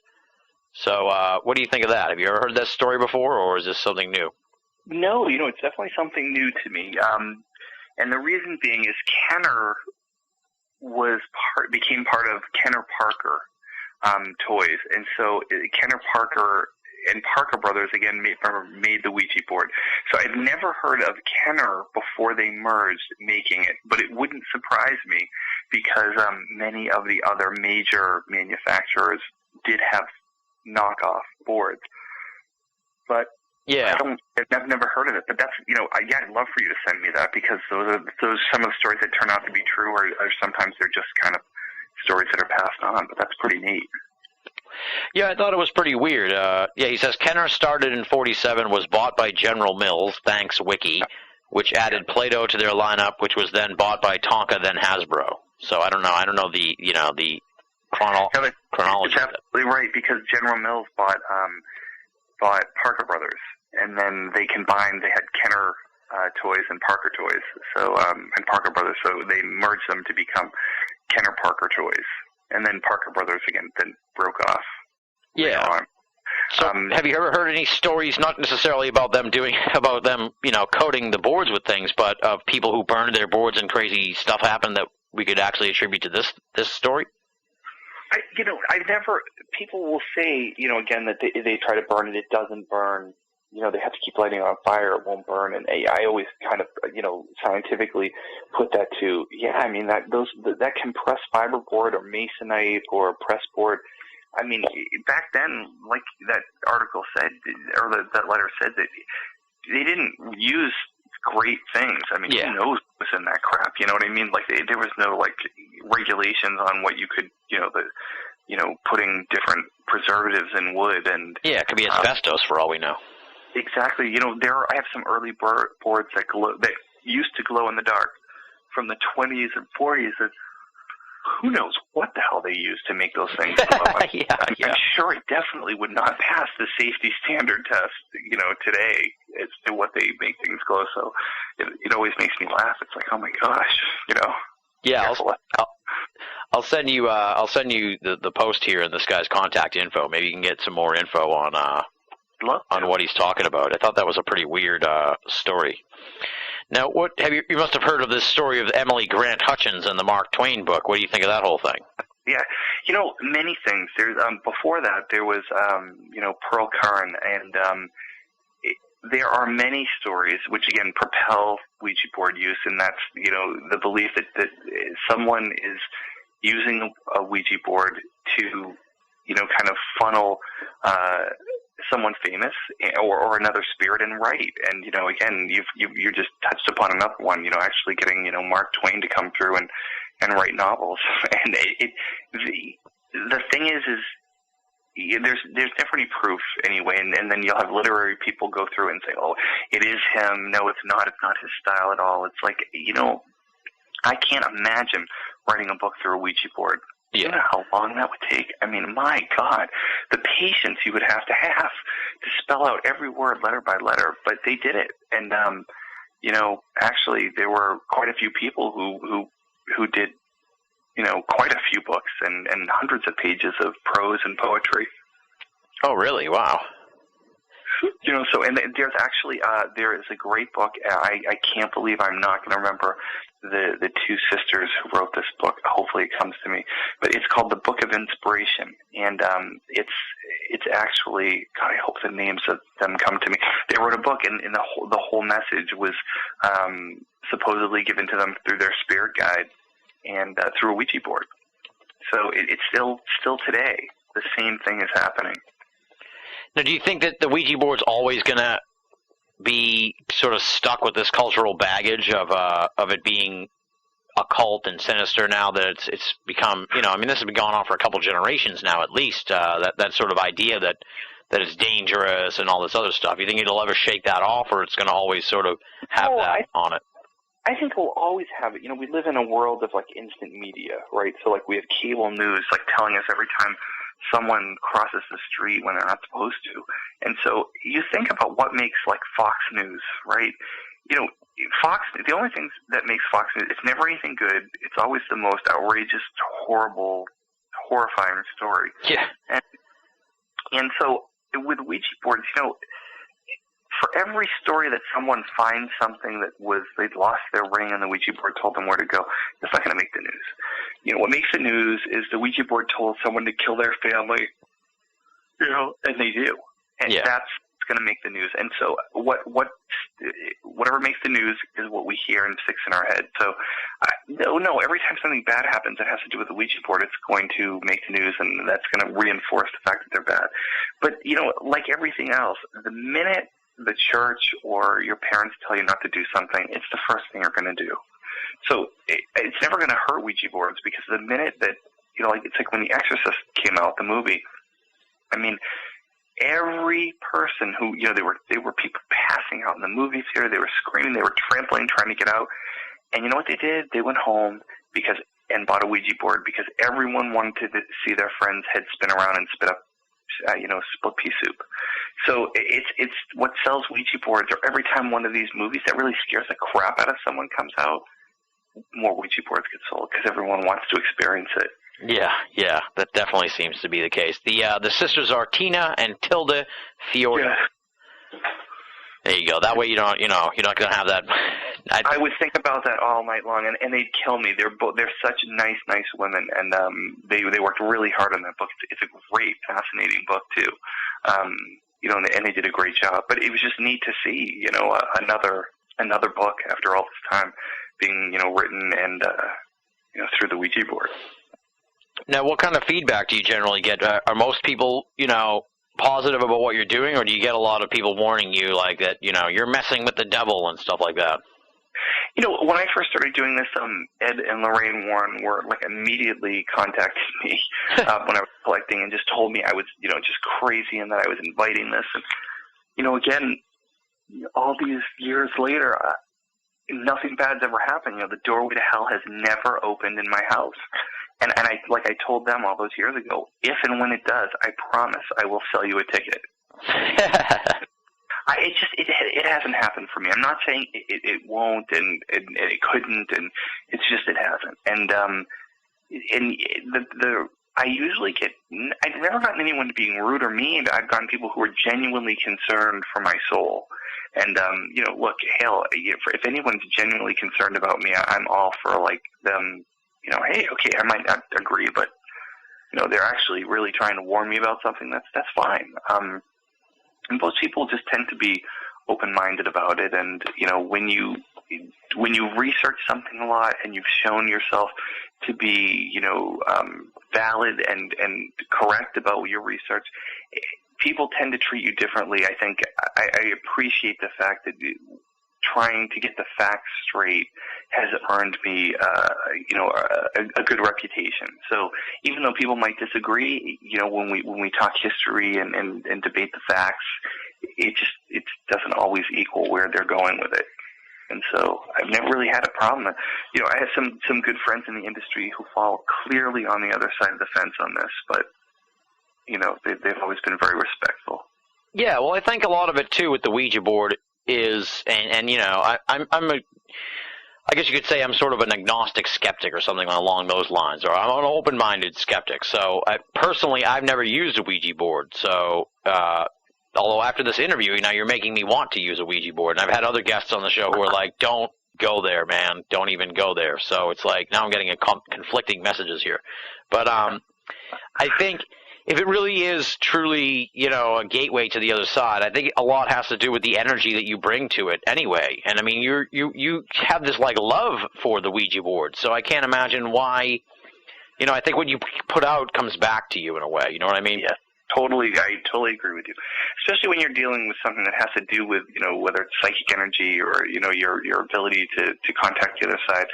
So what do you think of that? Have you ever heard that story before, or is this something new? No, it's definitely something new to me. And the reason being is Kenner became part of Kenner Parker toys, and so Kenner Parker and Parker Brothers again made the Ouija board. So I'd never heard of Kenner before they merged making it, but it wouldn't surprise me because many of the other major manufacturers did have knockoff boards. But yeah, I've never heard of it. But that's I'd love for you to send me that because those some of the stories that turn out to be true, or sometimes they're just kind of stories that are passed on. But that's pretty neat. Yeah, I thought it was pretty weird. He says Kenner started in '47, was bought by General Mills, thanks Wiki, which added Play-Doh to their lineup, which was then bought by Tonka, then Hasbro. So I don't know the chronology. It's absolutely right because General Mills bought Parker Brothers, and then they combined. They had Kenner toys and Parker toys, so and Parker Brothers. So they merged them to become Kenner Parker toys. And then Parker Brothers again then broke off. Yeah. So have you ever heard any stories, not necessarily about them coating the boards with things, but of people who burned their boards and crazy stuff happened that we could actually attribute to this story? I've never. People will say, again that they try to burn it, it doesn't burn. They have to keep lighting it on fire, it won't burn. And I always kind of, scientifically put that to, that compressed fiber board or masonite or press board, back then, like that article said, or that letter said, that they didn't use great things. Who knows what's in that crap, you know what I mean? Like, there was no, regulations on what you could, putting different preservatives in wood and... Yeah, it could be asbestos for all we know. Exactly. I have some early boards that used to glow in the dark from the 20s and 40s. That who knows what the hell they used to make those things glow. I'm sure it definitely would not pass the safety standard test, today as to what they make things glow. So it always makes me laugh. It's like, oh my gosh, Yeah, I'll send you the post here and this guy's contact info. Maybe you can get some more info on what he's talking about. I thought that was a pretty weird story. Now, what have you must have heard of this story of Emily Grant Hutchins and the Mark Twain book. What do you think of that whole thing? Yeah, many things. There's before that there was Pearl Curran, and there are many stories which again propel Ouija board use, and that's the belief that someone is using a Ouija board to kind of funnel someone famous or another spirit and write. And again, you just touched upon another one. Actually getting Mark Twain to come through and write novels. And the thing is there's never any proof anyway, and then you'll have literary people go through and say, oh, it is him. No, it's not his style at all. It's like, I can't imagine writing a book through a Ouija board. Yeah. You know how long that would take? I mean, my God, the patience you would have to spell out every word letter by letter, but they did it. And, actually there were quite a few people who did, quite a few books and hundreds of pages of prose and poetry. Oh, really? Wow. So, and there's actually, there is a great book. I can't believe I'm not going to remember the two sisters who wrote this book. Hopefully it comes to me. But it's called The Book of Inspiration. And it's actually, God, I hope the names of them come to me. They wrote a book, and the whole message was supposedly given to them through their spirit guide and through a Ouija board. So it's still today, the same thing is happening. Now, do you think that the Ouija board's always going to be sort of stuck with this cultural baggage of it being occult and sinister now that it's become, this has been going on for a couple generations now at least, that sort of idea that it's dangerous and all this other stuff? You think it'll ever shake that off, or it's going to always sort of have that on it? I think we'll always have it. We live in a world of like instant media, right? So like we have cable news like telling us every time someone crosses the street when they're not supposed to. And so you think about what makes like Fox News, right? Fox, the only things that makes Fox News, it's never anything good. It's always the most outrageous, horrible, horrifying story. Yeah. And so with Ouija boards, for every story that someone finds something that they'd lost their ring and the Ouija board told them where to go, that's not going to make the news. What makes the news is the Ouija board told someone to kill their family, and they do. And that's going to make the news. And so whatever makes the news is what we hear and sticks in our head. So no, every time something bad happens that has to do with the Ouija board, it's going to make the news, and that's going to reinforce the fact that they're bad. But, like everything else, the minute the church or your parents tell you not to do something, it's the first thing you're going to do. So it's never going to hurt Ouija boards, because the minute that, it's like when The Exorcist came out, the movie, I mean, every person who, there were people passing out in the movie theater, they were screaming, they were trampling, trying to get out. And you know what they did? They went home and bought a Ouija board, because everyone wanted to see their friend's head spin around and spit up split pea soup. So it's what sells Ouija boards, or every time one of these movies that really scares the crap out of someone comes out, more Ouija boards get sold, because everyone wants to experience it. Yeah, that definitely seems to be the case. The sisters are Tina and Tilda Fiore. Yeah. There you go. That way you're not going to have that. I would think about that all night long, and they'd kill me. They're such nice women, and they worked really hard on that book. It's a great, fascinating book too. And they did a great job. But it was just neat to see, another book after all this time being, written and through the Ouija board. Now, what kind of feedback do you generally get? Are most people, positive about what you're doing, or do you get a lot of people warning you like that, you're messing with the devil and stuff like that? When I first started doing this, Ed and Lorraine Warren were immediately contacted me when I was collecting and just told me I was, just crazy and that I was inviting this. And, again, all these years later, nothing bad's ever happened. The doorway to hell has never opened in my house. And I told them all those years ago, if and when it does, I promise I will sell you a ticket. It hasn't happened for me. I'm not saying it won't and it couldn't, and it's just it hasn't. And the I usually I've never gotten anyone being rude or mean. I've gotten people who are genuinely concerned for my soul. And, look, hell, if anyone's genuinely concerned about me, I'm all for, like, them, hey, okay, I might not agree, but, they're actually really trying to warn me about something, that's fine. And most people just tend to be open-minded about it. And, when you research something a lot and you've shown yourself to be, valid and correct about your research, people tend to treat you differently. I think I appreciate the fact that trying to get the facts straight has earned me, a good reputation. So even though people might disagree, when we talk history and debate the facts, it doesn't always equal where they're going with it. And so I've never really had a problem. I have some good friends in the industry who fall clearly on the other side of the fence on this, but they've always been very respectful. Yeah, well, I think a lot of it too with the Ouija board is, and I guess you could say I'm sort of an agnostic skeptic or something along those lines, or I'm an open-minded skeptic. So I've never used a Ouija board. So although after this interview, you're making me want to use a Ouija board, and I've had other guests on the show who are like, "Don't go there, man. Don't even go there." So it's like now I'm getting conflicting messages here, but I think if it really is truly, a gateway to the other side, I think a lot has to do with the energy that you bring to it anyway. And I mean, you have this like love for the Ouija board, so I can't imagine why. I think what you put out comes back to you in a way. You know what I mean? Yeah, totally. I totally agree with you. Especially when you're dealing with something that has to do with, whether it's psychic energy or, your ability to contact the other side.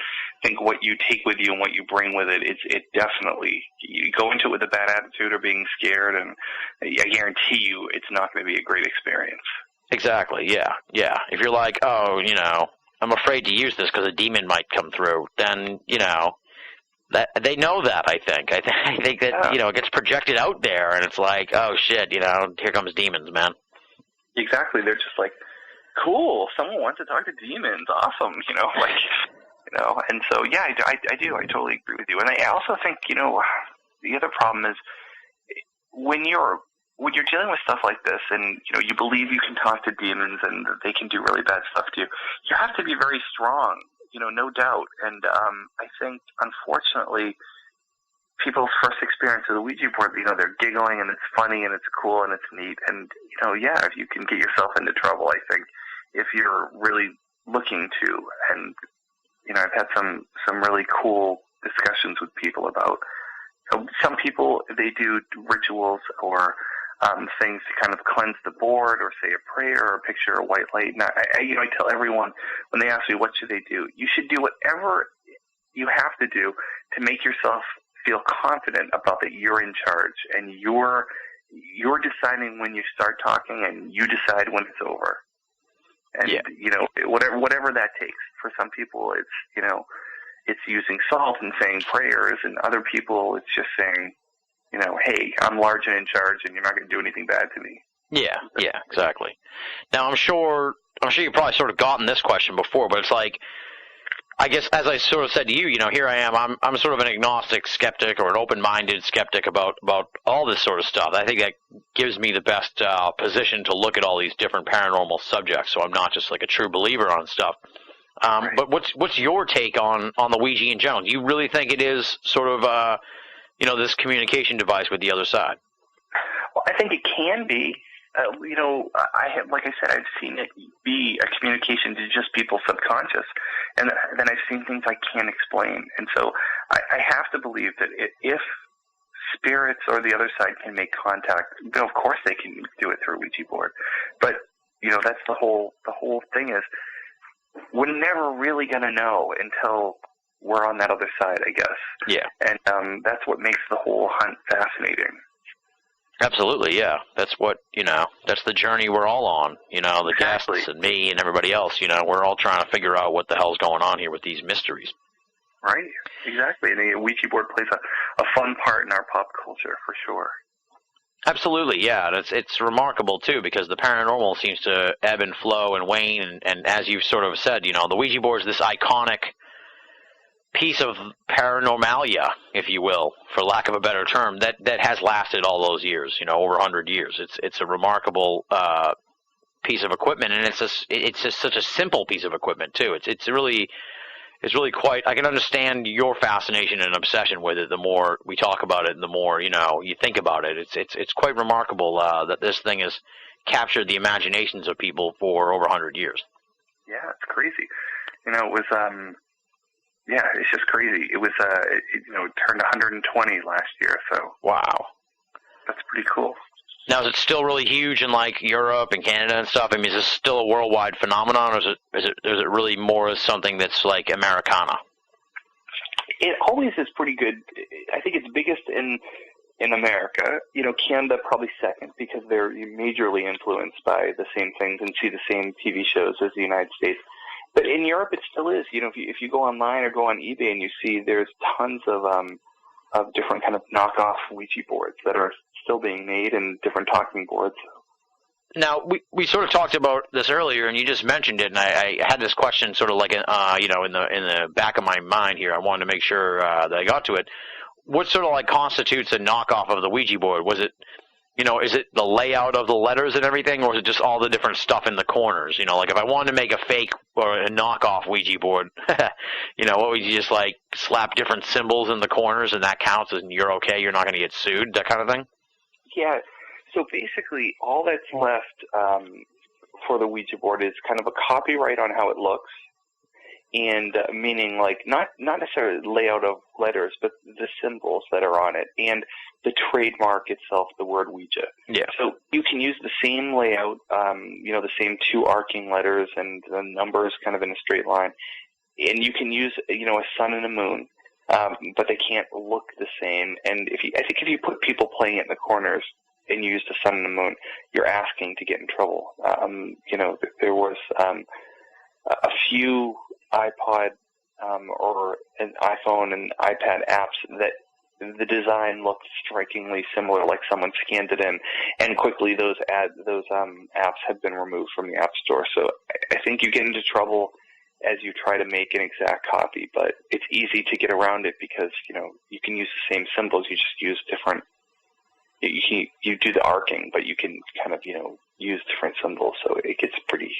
I think what you take with you and what you bring with it, it definitely, you go into it with a bad attitude or being scared, and I guarantee you it's not going to be a great experience. Exactly, yeah. If you're like, oh, I'm afraid to use this because a demon might come through, then, that they know that, I think. I think that, it gets projected out there, and it's like, oh, shit, here comes demons, man. Exactly. They're just like, cool, someone wants to talk to demons. Awesome, and so, yeah, I do. I totally agree with you. And I also think, the other problem is when you're dealing with stuff like this and, you believe you can talk to demons and they can do really bad stuff to you, you have to be very strong, no doubt. And I think, unfortunately, people's first experience of the Ouija board, they're giggling and it's funny and it's cool and it's neat. And, if you can get yourself into trouble, I think, if you're really looking to. And, I've had some really cool discussions with people about some people, they do rituals or things to kind of cleanse the board or say a prayer or picture a white light. And I tell everyone when they ask me what should they do, you should do whatever you have to do to make yourself feel confident about that you're in charge and you're deciding when you start talking and you decide when it's over. And, whatever that takes. For some people, it's, it's using salt and saying prayers, and other people, it's just saying, hey, I'm large and in charge, and you're not going to do anything bad to me. Yeah, exactly. Now, I'm sure you've probably sort of gotten this question before, but it's like, I guess, as I sort of said to you, here I am. I'm sort of an agnostic skeptic or an open-minded skeptic about all this sort of stuff. I think that gives me the best position to look at all these different paranormal subjects, so I'm not just like a true believer on stuff. Right. But what's your take on the Ouija in general? Do you really think it is sort of this communication device with the other side? Well, I think it can be. Like I said, I've seen it be a communication to just people's subconscious, and then I've seen things I can't explain. And so I have to believe that if spirits or the other side can make contact, then of course they can do it through a Ouija board. But that's the whole thing is we're never really going to know until we're on that other side, I guess. Yeah. And that's what makes the whole hunt fascinating. Absolutely, yeah. That's what, that's the journey we're all on. The Exactly. guests and me and everybody else, we're all trying to figure out what the hell's going on here with these mysteries. Right, exactly. And the Ouija board plays a fun part in our pop culture, for sure. Absolutely, yeah. And it's remarkable, too, because the paranormal seems to ebb and flow and wane. And as you've sort of said, the Ouija board is this iconic piece of paranormalia, if you will, for lack of a better term, that has lasted all those years, over 100 years. It's a remarkable piece of equipment, and it's just such a simple piece of equipment too. It's really quite. I can understand your fascination and obsession with it. The more we talk about it, and the more you think about it. It's quite remarkable that this thing has captured the imaginations of people for over 100 years. Yeah, it's crazy. It was yeah, it's just crazy. It was it turned 120 last year, so wow, that's pretty cool. Now, is it still really huge in like Europe and Canada and stuff? I mean, is this still a worldwide phenomenon, or is it really more as something that's like Americana? It always is pretty good. I think it's biggest in America. Canada probably second because they're majorly influenced by the same things and see the same TV shows as the United States. But in Europe, it still is. If you go online or go on eBay and you see there's tons of different kind of knockoff Ouija boards that are still being made and different talking boards. Now, we sort of talked about this earlier, and you just mentioned it, and I had this question sort of like, in the back of my mind here. I wanted to make sure that I got to it. What sort of like constitutes a knockoff of the Ouija board? Was it, is it the layout of the letters and everything, or is it just all the different stuff in the corners? Like if I wanted to make a fake or a knockoff Ouija board, what would you just like slap different symbols in the corners and that counts and you're okay, you're not going to get sued, that kind of thing? Yeah. So basically all that's left for the Ouija board is kind of a copyright on how it looks, and meaning like not necessarily the layout of letters, but the symbols that are on it, and the trademark itself, the word Ouija. Yeah. So you can use the same layout, the same two arcing letters and the numbers kind of in a straight line, and you can use a sun and a moon, but they can't look the same. And I think if you put people playing it in the corners and use the sun and the moon, you're asking to get in trouble. There was a few iPod or an iPhone and iPad apps that the design looked strikingly similar, like someone scanned it in, and quickly those apps have been removed from the App Store. So I think you get into trouble as you try to make an exact copy, but it's easy to get around it because you can use the same symbols, you just use different. You do the arcing, but you can kind of use different symbols, so it gets pretty,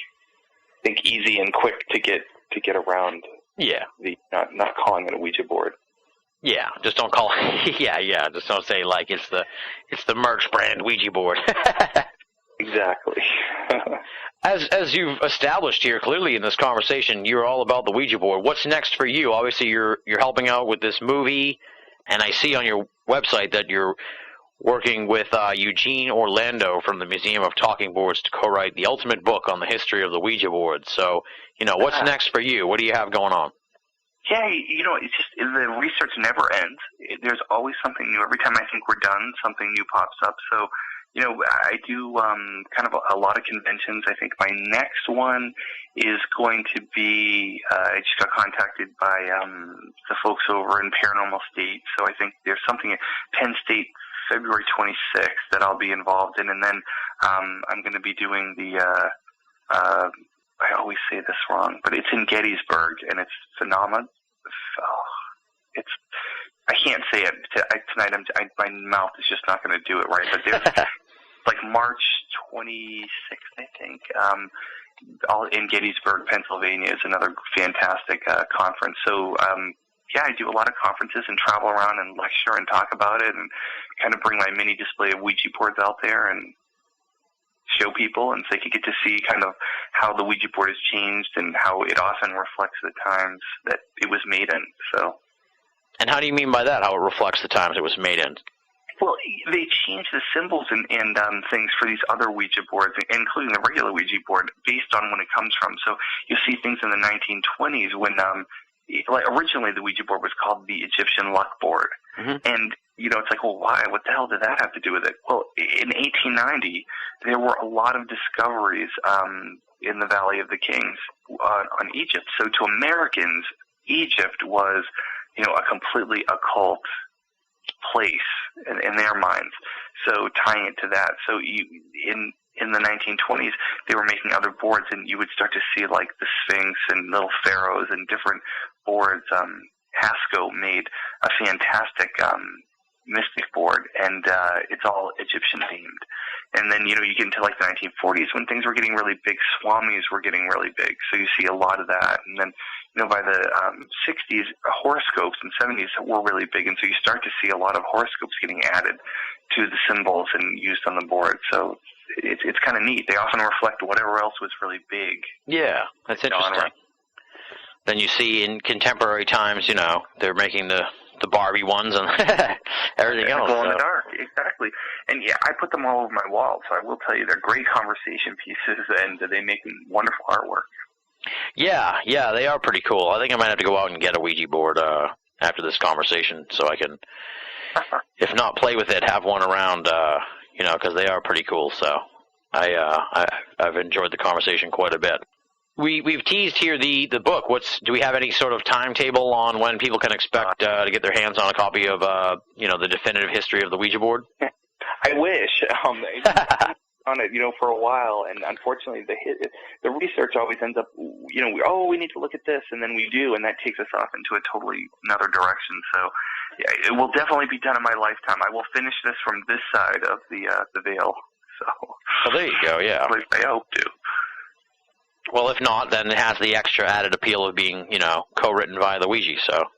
I think, easy and quick to get around. Yeah. The not calling it a Ouija board. Yeah, just don't call it. Yeah. Just don't say like it's the Merch brand Ouija board. Exactly. As you've established here clearly in this conversation, you're all about the Ouija board. What's next for you? Obviously, you're helping out with this movie, and I see on your website that you're working with Eugene Orlando from the Museum of Talking Boards to co-write the ultimate book on the history of the Ouija board. So, what's next for you? What do you have going on? Yeah, it's just the research never ends. There's always something new. Every time I think we're done, something new pops up. So, I do kind of a lot of conventions. I think my next one is going to be, I just got contacted by the folks over in Paranormal State. So I think there's something at Penn State February 26th that I'll be involved in. And then I'm going to be doing the, I always say this wrong, but it's in Gettysburg, and it's phenomenal. I can't say it tonight. My mouth is just not going to do it right. But there's like March 26th, I think. All in Gettysburg, Pennsylvania, is another fantastic conference. So I do a lot of conferences and travel around and lecture and talk about it, and kind of bring my mini display of Ouija boards out there and show people, and so you get to see kind of how the Ouija board has changed and how it often reflects the times that it was made in. So. And how do you mean by that, how it reflects the times it was made in? Well, they changed the symbols and things for these other Ouija boards, including the regular Ouija board, based on when it comes from. So you see things in the 1920s when, originally the Ouija board was called the Egyptian luck board. Mm-hmm. And, it's like, well, why? What the hell did that have to do with it? Well, in 1890, there were a lot of discoveries in the Valley of the Kings on Egypt. So to Americans, Egypt was, a completely occult place in their minds. So tying it to that. So in the 1920s, they were making other boards, and you would start to see like the Sphinx and little pharaohs and different boards Pasco made a fantastic mystic board, and it's all Egyptian themed. And then, you get into like the 1940s when things were getting really big. Swamis were getting really big, so you see a lot of that. And then, by the 60s, horoscopes and 70s were really big, and so you start to see a lot of horoscopes getting added to the symbols and used on the board. So it's kind of neat. They often reflect whatever else was really big. Yeah, that's interesting. Then you see in contemporary times, they're making the Barbie ones and everything else. Glow in the dark, exactly. And yeah, I put them all over my wall, so I will tell you they're great conversation pieces, and they make wonderful artwork. Yeah, they are pretty cool. I think I might have to go out and get a Ouija board after this conversation, so I can, if not play with it, have one around, because they are pretty cool. So I've enjoyed the conversation quite a bit. We've teased here the book. Do we have any sort of timetable on when people can expect to get their hands on a copy of the definitive history of the Ouija board? I wish. On it, for a while, and unfortunately, the research always ends up, we need to look at this, and then we do, and that takes us off into a totally another direction. So, yeah, it will definitely be done in my lifetime. I will finish this from this side of the veil. So, well, there you go. Yeah, at least I hope to. Well, if not, then it has the extra added appeal of being, co-written via the Ouija. So.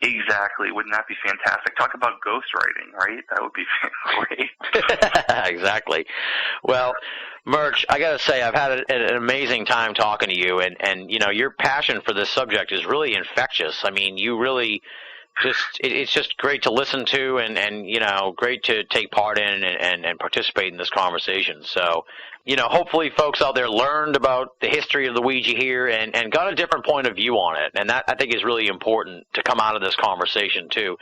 Exactly. Wouldn't that be fantastic? Talk about ghostwriting, right? That would be great. Exactly. Well, Murch, I got to say, I've had an amazing time talking to you, and your passion for this subject is really infectious. I mean, you really it's just great to listen to and great to take part in and participate in this conversation. So, hopefully folks out there learned about the history of the Ouija here and got a different point of view on it. And that, I think, is really important to come out of this conversation, too,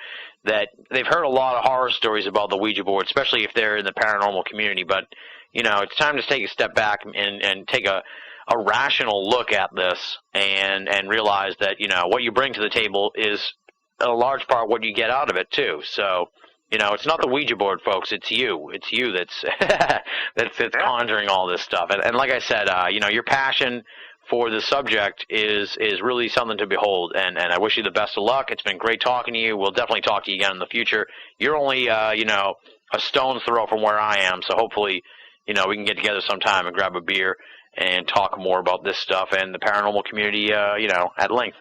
that they've heard a lot of horror stories about the Ouija board, especially if they're in the paranormal community. But, it's time to take a step back and take a rational look at this and realize that, what you bring to the table is a large part what you get out of it, too. So, it's not the Ouija board, folks. It's you. It's you that's that's conjuring all this stuff. And like I said, your passion for the subject is really something to behold. And I wish you the best of luck. It's been great talking to you. We'll definitely talk to you again in the future. You're only, a stone's throw from where I am. So hopefully, we can get together sometime and grab a beer and talk more about this stuff and the paranormal community, at length.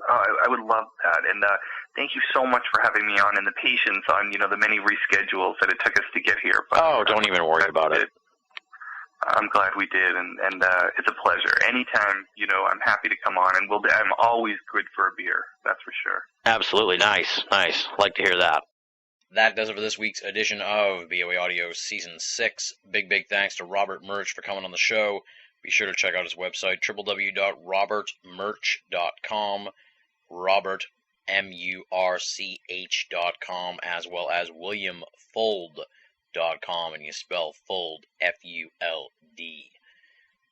I would love that, and thank you so much for having me on and the patience on, the many reschedules that it took us to get here. But, don't even worry about it. I'm glad we did, and it's a pleasure. Anytime, I'm happy to come on, and I'm always good for a beer, that's for sure. Absolutely. Nice. Like to hear that. That does it for this week's edition of BoA Audio Season 6. Big thanks to Robert Murch for coming on the show. Be sure to check out his website, www.robertmurch.com, robertmurch.com, as well as williamfold.com, and you spell fold, F-U-L-D.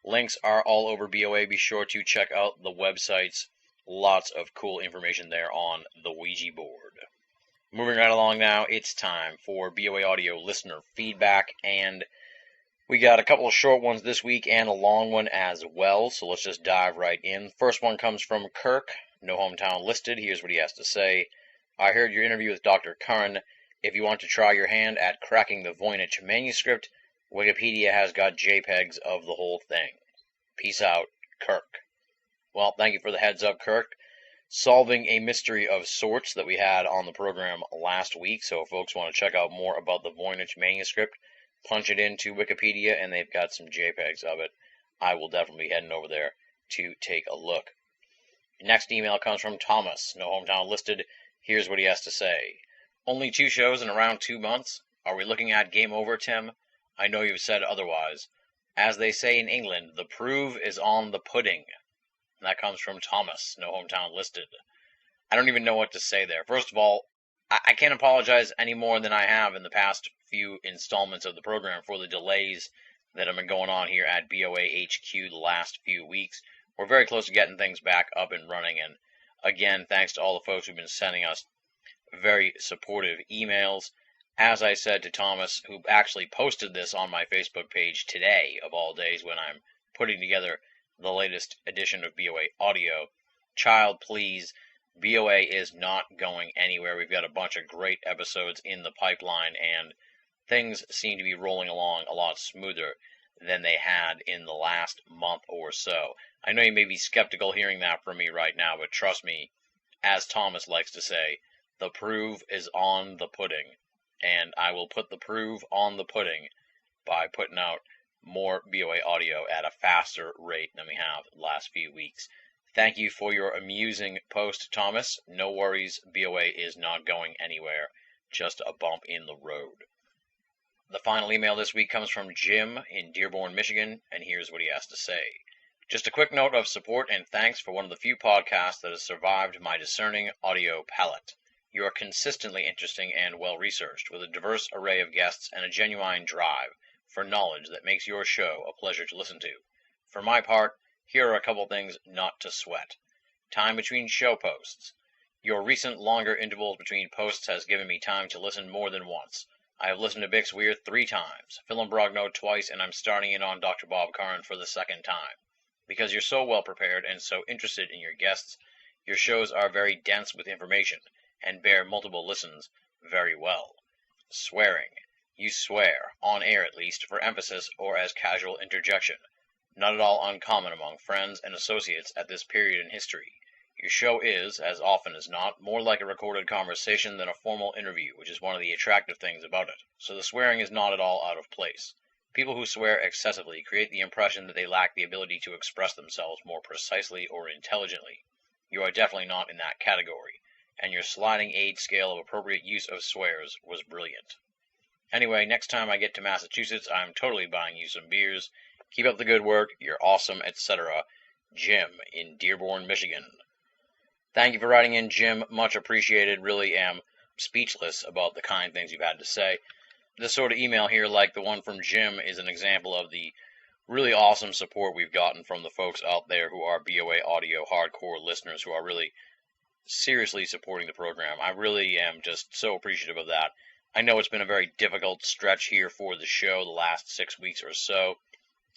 Links are all over BoA. Be sure to check out the websites. Lots of cool information there on the Ouija board. Moving right along now, it's time for BoA Audio listener feedback, and we got a couple of short ones this week and a long one as well, so let's just dive right in. First one comes from Kirk, no hometown listed. Here's what he has to say. I heard your interview with Dr. Curran. If you want to try your hand at cracking the Voynich manuscript, Wikipedia has got JPEGs of the whole thing. Peace out, Kirk. Well, thank you for the heads up, Kirk. Solving a mystery of sorts that we had on the program last week, so if folks want to check out more about the Voynich manuscript, punch it into Wikipedia, and they've got some JPEGs of it. I will definitely be heading over there to take a look. Next email comes from Thomas, no hometown listed. Here's what he has to say. Only 2 shows in around 2 months? Are we looking at game over, Tim? I know you've said otherwise. As they say in England, the proof is on the pudding. And that comes from Thomas, no hometown listed. I don't even know what to say there. First of all, I can't apologize any more than I have in the past few installments of the program for the delays that have been going on here at BoA HQ the last few weeks. We're very close to getting things back up and running, and again, thanks to all the folks who've been sending us very supportive emails. As I said to Thomas, who actually posted this on my Facebook page today, of all days, when I'm putting together the latest edition of BoA Audio, child, please BoA is not going anywhere. We've got a bunch of great episodes in the pipeline, and things seem to be rolling along a lot smoother than they had in the last month or so. I know you may be skeptical hearing that from me right now, but trust me, as Thomas likes to say, the proof is on the pudding, and I will put the proof on the pudding by putting out more BoA audio at a faster rate than we have the last few weeks. Thank you for your amusing post, Thomas. No worries, BoA is not going anywhere, just a bump in the road. The final email this week comes from Jim in Dearborn, Michigan, and here's what he has to say. Just a quick note of support and thanks for one of the few podcasts that has survived my discerning audio palette. You are consistently interesting and well-researched, with a diverse array of guests and a genuine drive for knowledge that makes your show a pleasure to listen to. For my part, here are a couple things not to sweat. Time between show posts. Your recent longer intervals between posts has given me time to listen more than once. I have listened to Bix Weir 3 times, Phil and Brogno twice, and I'm starting in on Dr. Bob Curran for the 2nd time. Because you're so well prepared and so interested in your guests, your shows are very dense with information and bear multiple listens very well. Swearing. You swear, on air at least, for emphasis or as casual interjection. Not at all uncommon among friends and associates at this period in history. Your show is, as often as not, more like a recorded conversation than a formal interview, which is one of the attractive things about it. So the swearing is not at all out of place. People who swear excessively create the impression that they lack the ability to express themselves more precisely or intelligently. You are definitely not in that category, and your sliding age scale of appropriate use of swears was brilliant. Anyway, next time I get to Massachusetts, I'm totally buying you some beers. Keep up the good work, you're awesome, etc. Jim in Dearborn, Michigan. Thank you for writing in, Jim. Much appreciated. Really am speechless about the kind things you've had to say. This sort of email here, like the one from Jim, is an example of the really awesome support we've gotten from the folks out there who are BoA audio hardcore listeners who are really seriously supporting the program. I really am just so appreciative of that. I know it's been a very difficult stretch here for the show the last 6 weeks or so,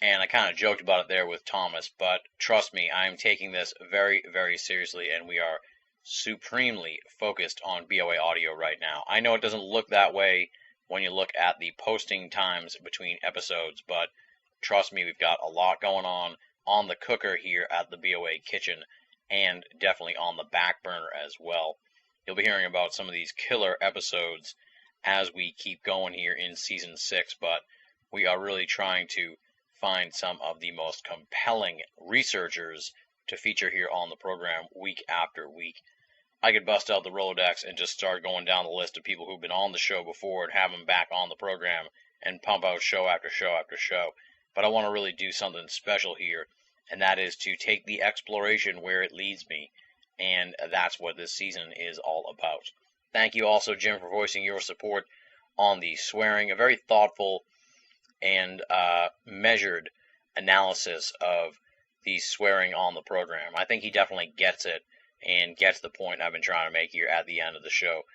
and I kind of joked about it there with Thomas, but trust me, I am taking this very, very seriously, and we are supremely focused on BoA audio right now. I know it doesn't look that way when you look at the posting times between episodes, but trust me, we've got a lot going on the cooker here at the BoA kitchen, and definitely on the back burner as well. You'll be hearing about some of these killer episodes as we keep going here in Season 6, but we are really trying to find some of the most compelling researchers to feature here on the program week after week. I could bust out the Rolodex and just start going down the list of people who've been on the show before and have them back on the program and pump out show after show after show. But I want to really do something special here, and that is to take the exploration where it leads me, and that's what this season is all about. Thank you also, Jim, for voicing your support on the swearing, a very thoughtful and measured analysis of the swearing on the program. I think he definitely gets it and gets the point I've been trying to make here at the end of the show.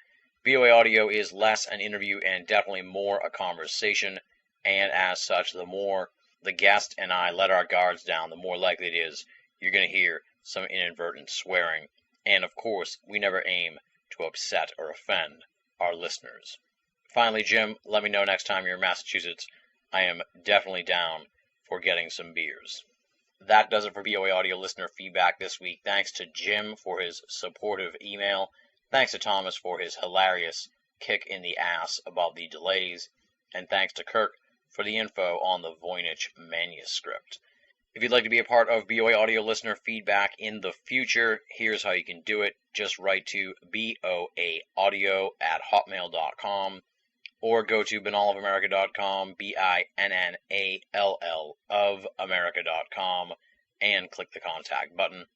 BoA audio is less an interview and definitely more a conversation, and as such, the more the guest and I let our guards down, the more likely it is you're going to hear some inadvertent swearing. And of course, we never aim to upset or offend our listeners. Finally, Jim, let me know next time you're in Massachusetts. I am definitely down for getting some beers. That does it for BoA audio listener feedback this week. Thanks to Jim for his supportive email. Thanks to Thomas for his hilarious kick in the ass about the delays. And thanks to Kirk for the info on the Voynich manuscript. If you'd like to be a part of BoA audio listener feedback in the future, here's how you can do it. Just write to boaaudio@hotmail.com or go to banalofamerica.com, BINNALL of America.com, and click the contact button.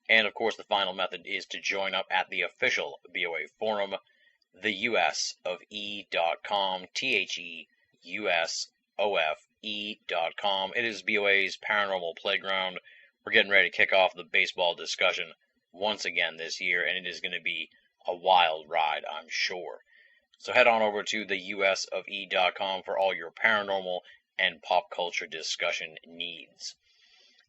And of course, the final method is to join up at the official BoA forum, theusofe.com, THEUSOFE.com. It is BoA's paranormal playground. We're getting ready to kick off the baseball discussion once again this year, and it is going to be a wild ride, I'm sure. So head on over to theusofe.com for all your paranormal and pop culture discussion needs.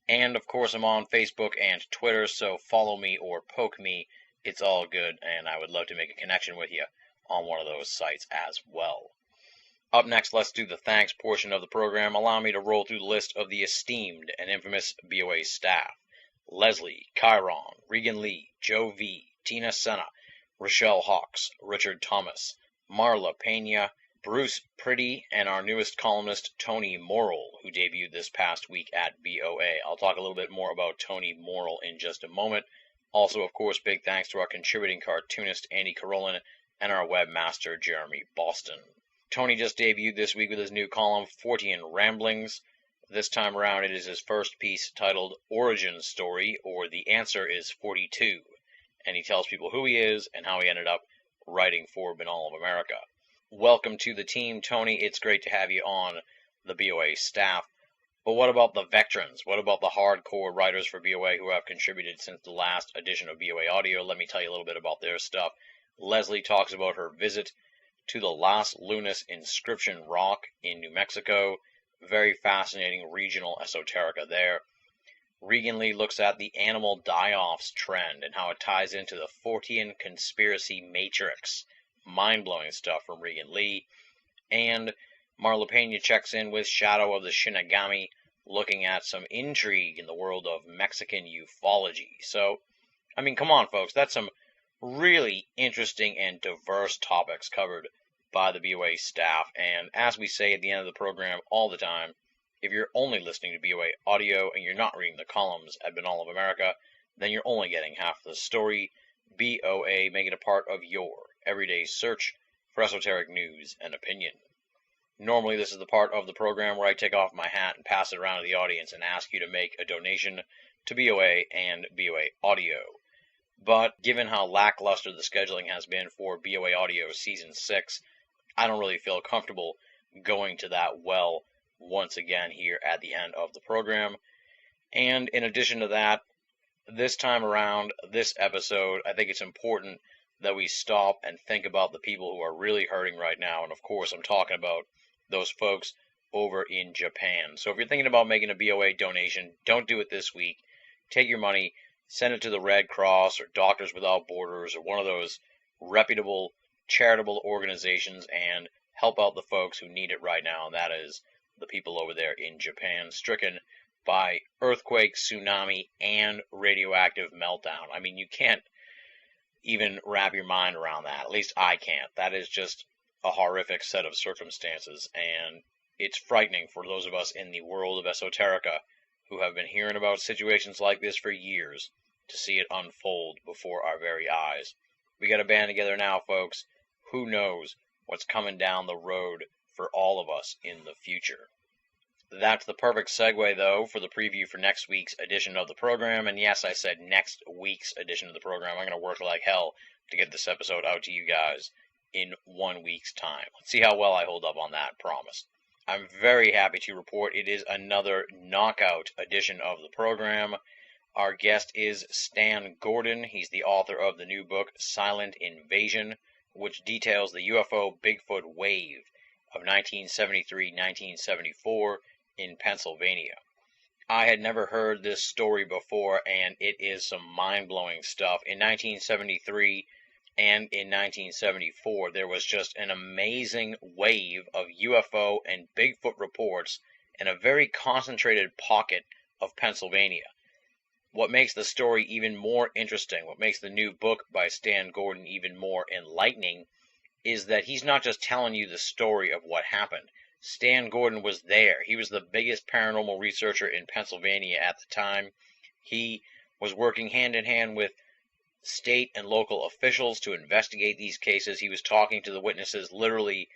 And of course, I'm on Facebook and Twitter, so follow me or poke me it's all good, and I would love to make a connection with you on one of those sites as well. Up next, let's do the thanks portion of the program. Allow me to roll through the list of the esteemed and infamous BoA staff. Leslie, Chiron, Regan Lee, Joe V, Tina Senna, Rochelle Hawks, Richard Thomas, Marla Pena, Bruce Pretty, and our newest columnist, Tony Morrill, who debuted this past week at BoA. I'll talk a little bit more about Tony Morrill in just a moment. Also, of course, big thanks to our contributing cartoonist, Andy Carolin, and our webmaster, Jeremy Boston. Tony just debuted this week with his new column, Fortean Ramblings. This time around, it is his first piece titled Origin Story, or The Answer is 42. And he tells people who he is and how he ended up writing for Banal of America. Welcome to the team, Tony. It's great to have you on the BoA staff. But what about the veterans? What about the hardcore writers for BoA who have contributed since the last edition of BoA Audio? Let me tell you a little bit about their stuff. Leslie talks about her visit to the Las Lunas Inscription Rock in New Mexico. Very fascinating regional esoterica there. Regan Lee looks at the animal die-offs trend and how it ties into the Fortean conspiracy matrix. Mind-blowing stuff from Regan Lee. And Marla Pena checks in with Shadow of the Shinigami, looking at some intrigue in the world of Mexican ufology. So, I mean, come on, folks. That's some really interesting and diverse topics covered by the BoA staff. And as we say at the end of the program all the time, if you're only listening to BoA Audio and you're not reading the columns at Banal of America, then you're only getting half the story. BoA, make it a part of your everyday search for esoteric news and opinion. Normally, this is the part of the program where I take off my hat and pass it around to the audience and ask you to make a donation to BoA and BoA Audio. But given how lackluster the scheduling has been for BoA Audio Season 6, I don't really feel comfortable going to that well once again here at the end of the program. And in addition to that, this time around, this episode, I think it's important that we stop and think about the people who are really hurting right now. And of course, I'm talking about those folks over in Japan. So if you're thinking about making a BoA donation, don't do it this week. Take your money, send it to the Red Cross or Doctors Without Borders or one of those reputable charitable organizations and help out the folks who need it right now. And that is the people over there in Japan, stricken by earthquake, tsunami, and radioactive meltdown. I mean, you can't even wrap your mind around that. At least I can't. That is just a horrific set of circumstances, and it's frightening for those of us in the world of esoterica who have been hearing about situations like this for years to see it unfold before our very eyes. We got to band together now, folks. Who knows what's coming down the road for all of us in the future. That's the perfect segue, though, for the preview for next week's edition of the program. And yes, I said next week's edition of the program. I'm going to work like hell to get this episode out to you guys in 1 week's time. Let's see how well I hold up on that promise. I'm very happy to report it is another knockout edition of the program. Our guest is Stan Gordon. He's the author of the new book, Silent Invasion, which details the UFO Bigfoot wave of 1973-1974 in Pennsylvania. I had never heard this story before, and it is some mind-blowing stuff. In 1973 and in 1974, there was just an amazing wave of UFO and Bigfoot reports in a very concentrated pocket of Pennsylvania. What makes the story even more interesting, what makes the new book by Stan Gordon even more enlightening, is that he's not just telling you the story of what happened. Stan Gordon was there. He was the biggest paranormal researcher in Pennsylvania at the time. He was working hand in hand with state and local officials to investigate these cases. He was talking to the witnesses literally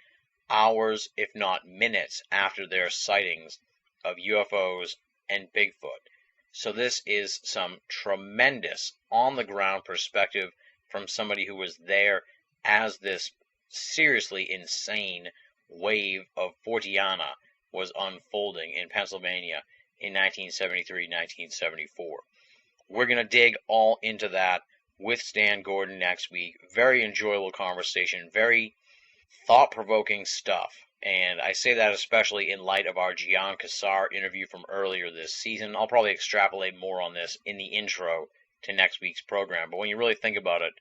hours, if not minutes, after their sightings of UFOs and Bigfoot. So this is some tremendous on-the-ground perspective from somebody who was there as this seriously insane wave of Forteana was unfolding in Pennsylvania in 1973-1974. We're going to dig all into that with Stan Gordon next week. Very enjoyable conversation, very thought-provoking stuff. And I say that especially in light of our Gian Cassar interview from earlier this season. I'll probably extrapolate more on this in the intro to next week's program. But when you really think about it,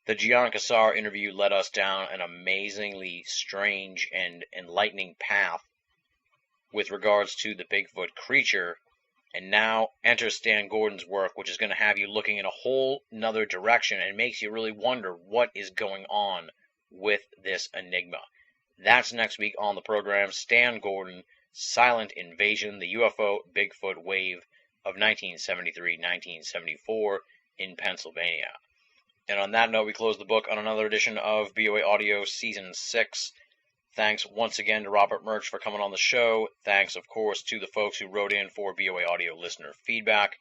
the Gian Cassar interview led us down an amazingly strange and enlightening path with regards to the Bigfoot creature. And now enter Stan Gordon's work, which is going to have you looking in a whole nother direction and makes you really wonder what is going on with this enigma. That's next week on the program. Stan Gordon, Silent Invasion, the UFO Bigfoot Wave of 1973-1974 in Pennsylvania. And on that note, we close the book on another edition of BoA Audio Season 6. Thanks once again to Robert Murch for coming on the show. Thanks, of course, to the folks who wrote in for BoA Audio listener feedback.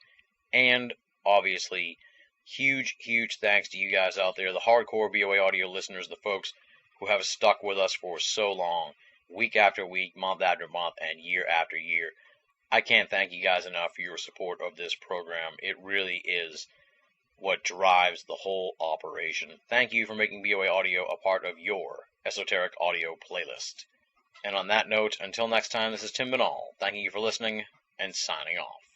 And, obviously, huge thanks to you guys out there, the hardcore BoA Audio listeners, the folks who have stuck with us for so long, week after week, month after month, and year after year. I can't thank you guys enough for your support of this program. It really is what drives the whole operation. Thank you for making BoA Audio a part of your esoteric audio playlist. And on that note, until next time, this is Tim Banal, thanking you for listening and signing off.